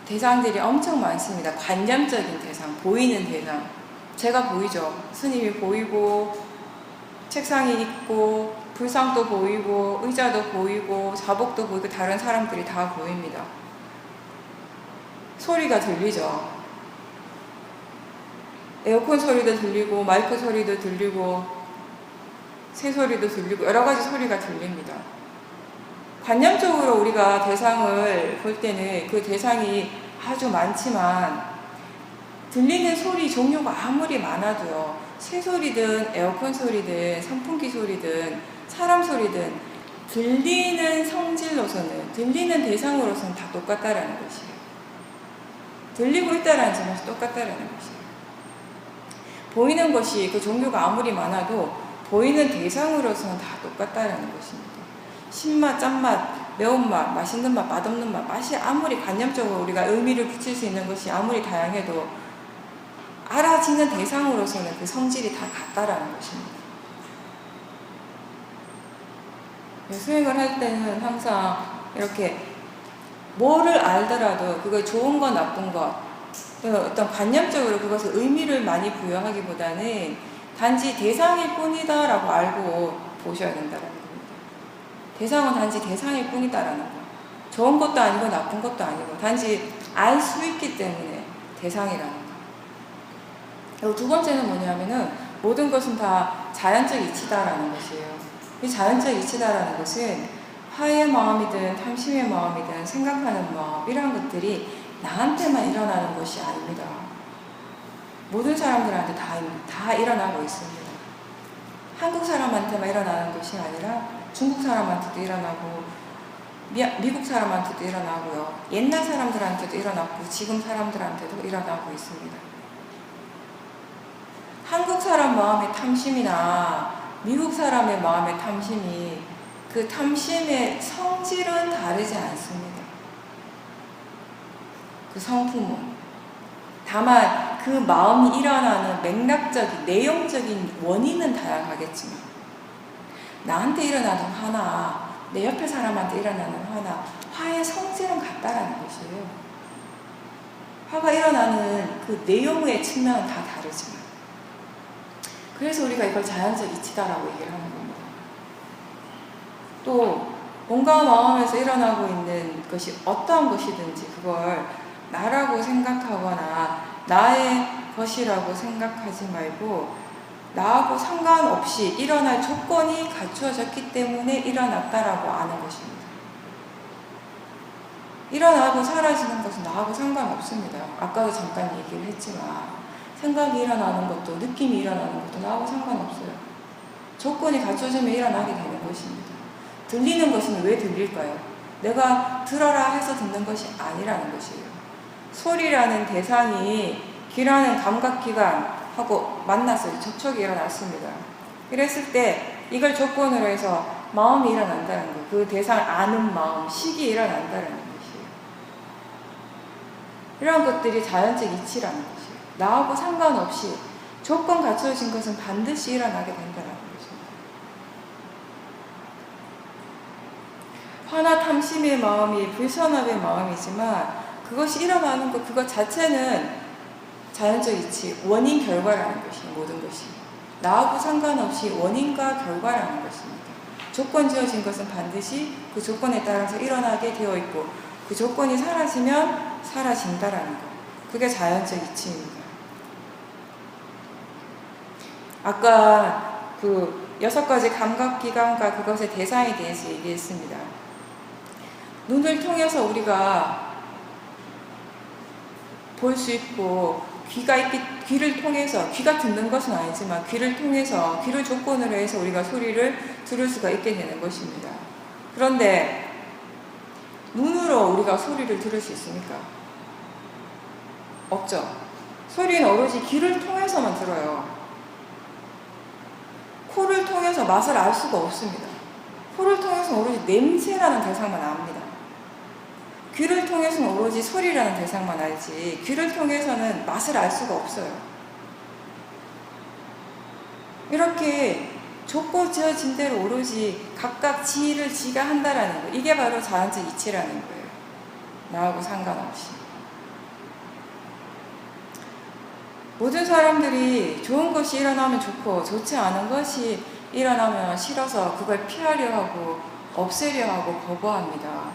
대상들이 엄청 많습니다. 관념적인 대상, 보이는 대상. 제가 보이죠. 스님이 보이고 책상이 있고 불상도 보이고 의자도 보이고 자복도 보이고 다른 사람들이 다 보입니다. 소리가 들리죠. 에어컨 소리도 들리고 마이크 소리도 들리고 새 소리도 들리고 여러 가지 소리가 들립니다. 관념적으로 우리가 대상을 볼 때는 그 대상이 아주 많지만 들리는 소리 종류가 아무리 많아도요, 새 소리든 에어컨 소리든 선풍기 소리든 사람 소리든 들리는 성질로서는, 들리는 대상으로서는 다 똑같다라는 것이에요. 들리고 있다라는 점에서 똑같다라는 것이에요. 보이는 것이 그 종류가 아무리 많아도 보이는 대상으로서는 다 똑같다라는 것입니다. 신맛, 짠맛, 매운맛, 맛있는 맛, 맛없는 맛, 맛이 아무리 관념적으로 우리가 의미를 붙일 수 있는 것이 아무리 다양해도 알아지는 대상으로서는 그 성질이 다 같다라는 것입니다. 수행을 할 때는 항상 이렇게 뭐를 알더라도 그걸 좋은 것, 나쁜 것, 어떤 관념적으로 그것을 의미를 많이 부여하기보다는 단지 대상일 뿐이다 라고 알고 보셔야 된다는 겁니다. 대상은 단지 대상일 뿐이다라는 거. 좋은 것도 아니고 나쁜 것도 아니고 단지 알 수 있기 때문에 대상이라는 거. 그리고 두 번째는 뭐냐면은 모든 것은 다 자연적 이치다라는 것이에요. 이 자연적 이치다라는 것은 화의 마음이든 탐심의 마음이든 생각하는 마음 이런 것들이 나한테만 일어나는 것이 아닙니다. 모든 사람들한테 다 일어나고 있습니다. 한국 사람한테만 일어나는 것이 아니라 중국 사람한테도 일어나고 미국 사람한테도 일어나고요. 옛날 사람들한테도 일어났고 지금 사람들한테도 일어나고 있습니다. 한국 사람 마음의 탐심이나 미국 사람의 마음의 탐심이 그 탐심의 성질은 다르지 않습니다. 그 성품은. 다만 그 마음이 일어나는 맥락적인, 내용적인 원인은 다양하겠지만 나한테 일어나는 화나 내 옆에 사람한테 일어나는 화나 화의 성질은 같다라는 것이에요. 화가 일어나는 그 내용의 측면은 다 다르지만 그래서 우리가 이걸 자연적 이치다라고 얘기를 하는 겁니다. 또 뭔가 마음에서 일어나고 있는 것이 어떠한 것이든지 그걸 나라고 생각하거나 나의 것이라고 생각하지 말고 나하고 상관없이 일어날 조건이 갖추어졌기 때문에 일어났다라고 아는 것입니다. 일어나고 사라지는 것은 나하고 상관없습니다. 아까도 잠깐 얘기를 했지만 생각이 일어나는 것도 느낌이 일어나는 것도 나하고 상관없어요. 조건이 갖춰지면 일어나게 되는 것입니다. 들리는 것은 왜 들릴까요? 내가 들어라 해서 듣는 것이 아니라는 것이에요. 소리라는 대상이 귀라는 감각기관하고 만났어요. 접촉이 일어났습니다. 이랬을 때 이걸 조건으로 해서 마음이 일어난다는 거, 그 대상을 아는 마음, 식이 일어난다는 것이에요. 이런 것들이 자연적 이치라는 것이에요. 나하고 상관없이 조건 갖춰진 것은 반드시 일어나게 된다는 것입니다. 화나 탐심의 마음이 불선함의 마음이지만 그것이 일어나는 것, 그것 자체는 자연적 이치, 원인 결과라는 것이에요. 모든 것이. 나하고 상관없이 원인과 결과라는 것입니다. 조건 지어진 것은 반드시 그 조건에 따라서 일어나게 되어 있고 그 조건이 사라지면 사라진다라는 것. 그게 자연적 이치입니다. 아까 그 6가지 감각기관과 그것의 대상에 대해서 얘기했습니다. 눈을 통해서 우리가 볼 수 있고 귀를 통해서, 귀가 듣는 것은 아니지만 귀를 통해서, 귀를 조건으로 해서 우리가 소리를 들을 수가 있게 되는 것입니다. 그런데 눈으로 우리가 소리를 들을 수 있습니까? 없죠. 소리는 오로지 귀를 통해서만 들어요. 코를 통해서 맛을 알 수가 없습니다. 코를 통해서는 오로지 냄새라는 대상만 압니다. 귀를 통해서는 오로지 소리라는 대상만 알지 귀를 통해서는 맛을 알 수가 없어요. 이렇게 좁고 지어진 대로 오로지 각각 지를 지가 한다라는 거, 이게 바로 자연적 이치라는 거예요. 나하고 상관없이. 모든 사람들이 좋은 것이 일어나면 좋고 좋지 않은 것이 일어나면 싫어서 그걸 피하려 하고 없애려 하고 거부합니다.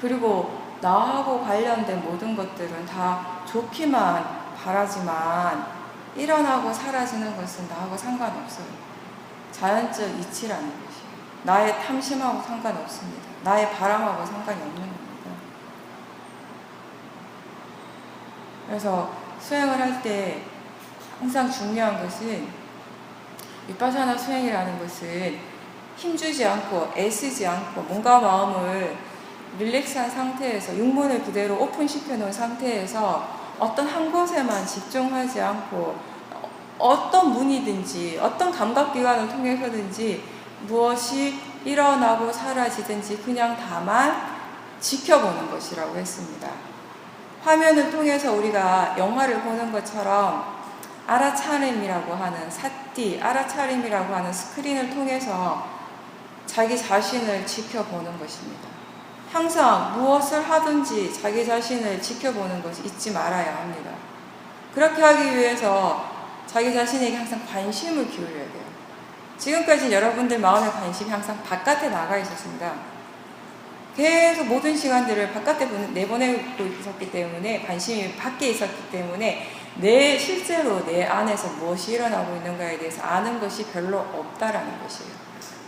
그리고 나하고 관련된 모든 것들은 다 좋기만 바라지만 일어나고 사라지는 것은 나하고 상관없어요. 자연적 이치라는 것이에요. 나의 탐심하고 상관없습니다. 나의 바람하고 상관이 없는 겁니다. 그래서 수행을 할 때 항상 중요한 것은 위파사나 수행이라는 것은 힘주지 않고 애쓰지 않고 뭔가 마음을 릴렉스한 상태에서 육문을 그대로 오픈시켜 놓은 상태에서 어떤 한 곳에만 집중하지 않고 어떤 문이든지 어떤 감각기관을 통해서든지 무엇이 일어나고 사라지든지 그냥 다만 지켜보는 것이라고 했습니다. 화면을 통해서 우리가 영화를 보는 것처럼 알아차림이라고 하는 사띠, 알아차림이라고 하는 스크린을 통해서 자기 자신을 지켜보는 것입니다. 항상 무엇을 하든지 자기 자신을 지켜보는 것을 잊지 말아야 합니다. 그렇게 하기 위해서 자기 자신에게 항상 관심을 기울여야 돼요. 지금까지 여러분들 마음의 관심이 항상 바깥에 나가 있었습니다. 계속 모든 시간들을 바깥에 내보내고 있었기 때문에, 관심이 밖에 있었기 때문에 실제로 내 안에서 무엇이 일어나고 있는가에 대해서 아는 것이 별로 없다라는 것이에요.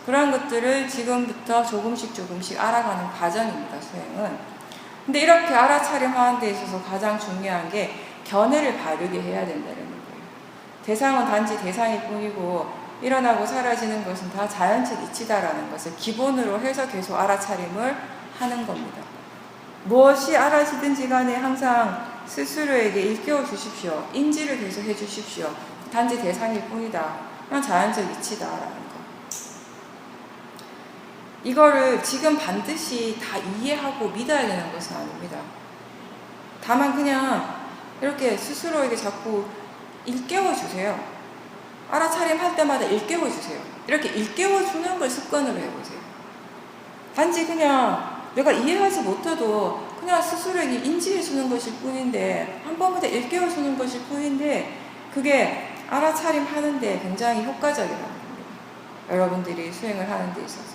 그런 것들을 지금부터 조금씩 알아가는 과정입니다, 수행은. 근데 이렇게 알아차림하는 데 있어서 가장 중요한 게 견해를 바르게 해야 된다는 거예요. 대상은 단지 대상일 뿐이고 일어나고 사라지는 것은 다 자연적 이치다라는 것을 기본으로 해서 계속 알아차림을 하는 겁니다. 무엇이 알아지든지 간에 항상 스스로에게 일깨워 주십시오. 인지를 계속 해 주십시오. 단지 대상일 뿐이다. 그냥 자연적 이치다라는 거. 이거를 지금 반드시 다 이해하고 믿어야 되는 것은 아닙니다. 다만 그냥 이렇게 스스로에게 자꾸 일깨워 주세요. 알아차림 할 때마다 일깨워 주세요. 이렇게 일깨워 주는 걸 습관으로 해보세요. 단지 그냥 내가 이해하지 못해도 그냥 스스로에게 인지해 주는 것일 뿐인데, 한 번마다 일깨워 주는 것일 뿐인데, 그게 알아차림 하는데 굉장히 효과적이라는 겁니다. 여러분들이 수행을 하는 데 있어서.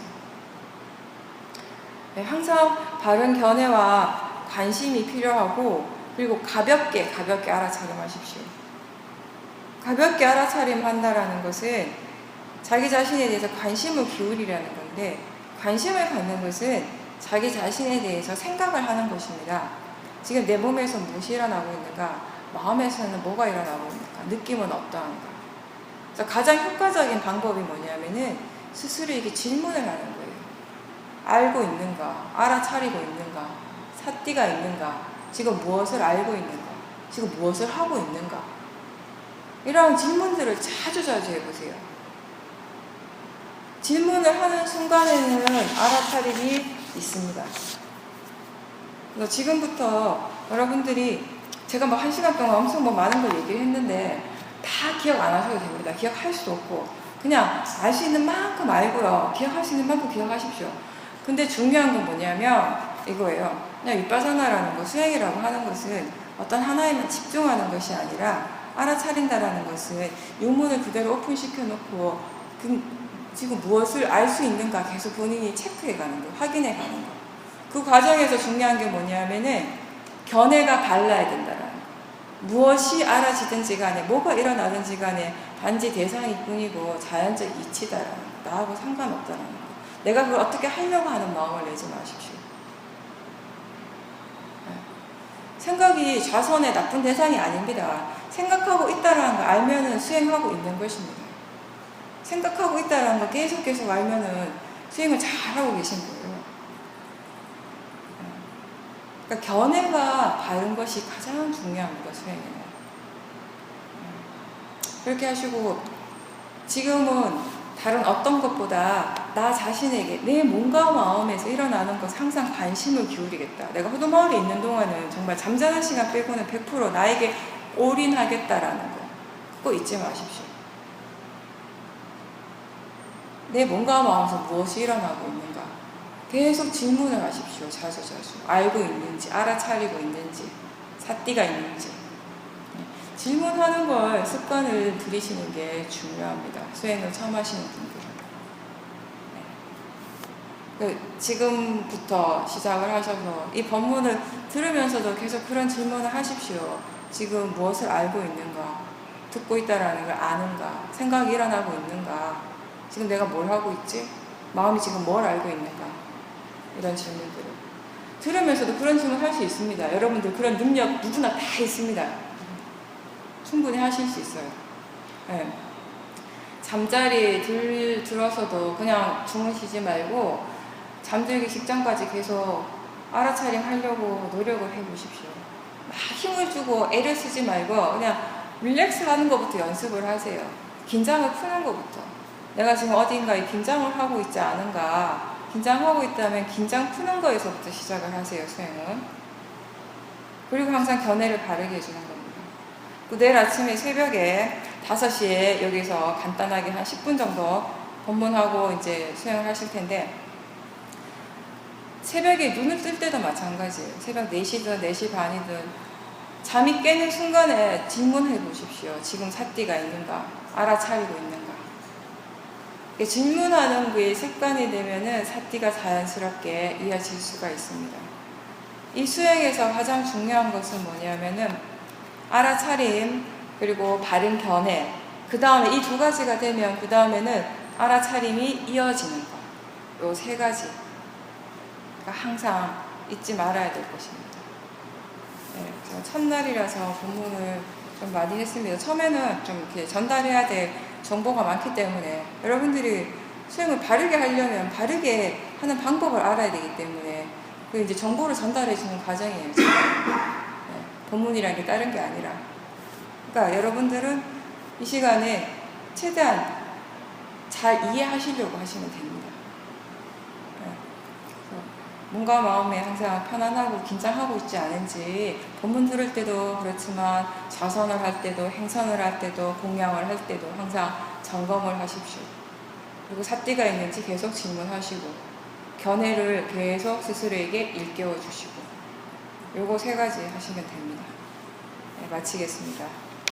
네, 항상 바른 견해와 관심이 필요하고, 그리고 가볍게 알아차림하십시오. 가볍게 알아차림한다라는 것은 자기 자신에 대해서 관심을 기울이라는 건데, 관심을 갖는 것은 자기 자신에 대해서 생각을 하는 것입니다. 지금 내 몸에서 무엇이 일어나고 있는가? 마음에서는 뭐가 일어나고 있는가? 느낌은 어떠한가? 그래서 가장 효과적인 방법이 뭐냐면은 스스로에게 질문을 하는 거예요. 알고 있는가? 알아차리고 있는가? 사띠가 있는가? 지금 무엇을 알고 있는가? 지금 무엇을 하고 있는가? 이런 질문들을 자주 해보세요. 질문을 하는 순간에는 알아차림이 있습니다. 그래서 지금부터 여러분들이 제가 뭐 1시간 동안 엄청 많은 걸 얘기를 했는데 다 기억 안 하셔도 됩니다. 기억할 수도 없고 그냥 알 수 있는 만큼 알고요. 기억할 수 있는 만큼 기억하십시오. 근데 중요한 건 뭐냐면 이거예요. 그냥 윗바사나라는 거, 수행이라고 하는 것은 어떤 하나에만 집중하는 것이 아니라 알아차린다라는 것은 유문을 그대로 오픈시켜 놓고 지금 무엇을 알 수 있는가 계속 본인이 체크해 가는 거, 확인해 가는 거. 그 과정에서 중요한 게 뭐냐면은 견해가 발라야 된다라는 거. 무엇이 알아지든지 간에 뭐가 일어나든지 간에 단지 대상일 뿐이고 자연적 이치다라는 거. 나하고 상관없다라는 거. 내가 그걸 어떻게 하려고 하는 마음을 내지 마십시오. 생각이 좌선의 나쁜 대상이 아닙니다. 생각하고 있다라는 걸 알면은 수행하고 있는 것입니다. 생각하고 있다는 거 계속 알면은 수행을 잘하고 계신 거예요. 그러니까 견해가 바른 것이 가장 중요합니다, 수행에는. 그렇게 하시고 지금은 다른 어떤 것보다 나 자신에게 내 몸과 마음에서 일어나는 것 항상 관심을 기울이겠다. 내가 호두마을에 있는 동안은 정말 잠자는 시간 빼고는 100% 나에게 올인하겠다라는 거. 그거 잊지 마십시오. 내 몸과 마음에서 무엇이 일어나고 있는가? 계속 질문을 하십시오. 자주. 알고 있는지, 알아차리고 있는지, 사띠가 있는지. 질문하는 걸 습관을 들이시는 게 중요합니다. 수행을 처음 하시는 분들은. 지금부터 시작을 하셔서 이 법문을 들으면서도 계속 그런 질문을 하십시오. 지금 무엇을 알고 있는가? 듣고 있다라는 걸 아는가? 생각이 일어나고 있는가? 지금 내가 뭘 하고 있지? 마음이 지금 뭘 알고 있는가? 이런 질문들을 들으면서도 그런 질문 할 수 있습니다. 여러분들 그런 능력 누구나 다 있습니다. 충분히 하실 수 있어요. 네. 잠자리에 들어서도 그냥 주무시지 말고 잠들기 직전까지 계속 알아차림 하려고 노력을 해보십시오. 막 힘을 주고 애를 쓰지 말고 그냥 릴렉스 하는 것부터 연습을 하세요. 긴장을 푸는 것부터. 내가 지금 어딘가에 긴장을 하고 있지 않은가. 긴장하고 있다면 긴장 푸는 거에서부터 시작을 하세요, 수행은. 그리고 항상 견해를 바르게 해주는 겁니다. 내일 아침에 새벽에 5시에 여기서 간단하게 한 10분 정도 법문하고 이제 수행을 하실 텐데, 새벽에 눈을 뜰 때도 마찬가지예요. 새벽 4시든 4시 반이든 잠이 깨는 순간에 질문해 보십시오. 지금 사띠가 있는가? 알아차리고 있는가? 질문하는 게 습관이 되면은 사띠가 자연스럽게 이어질 수가 있습니다. 이 수행에서 가장 중요한 것은 뭐냐면은 알아차림, 그리고 바른 견해, 그 다음에 이 2가지가 되면 그 다음에는 알아차림이 이어지는 것. 요 3가지가 항상 잊지 말아야 될 것입니다. 네, 첫날이라서 본문을 좀 많이 했습니다. 처음에는 좀 이렇게 전달해야 될 정보가 많기 때문에 여러분들이 수행을 바르게 하려면 바르게 하는 방법을 알아야 되기 때문에 그 이제 정보를 전달해 주는 과정이에요. 네, 본문이라는 게 다른 게 아니라. 그러니까 여러분들은 이 시간에 최대한 잘 이해하시려고 하시면 됩니다. 몸과 마음에 항상 편안하고 긴장하고 있지 않은지 법문 들을 때도 그렇지만 좌선을 할 때도 행선을 할 때도 공양을 할 때도 항상 점검을 하십시오. 그리고 사띠가 있는지 계속 질문하시고 견해를 계속 스스로에게 일깨워 주시고 요거 3가지 하시면 됩니다. 네, 마치겠습니다.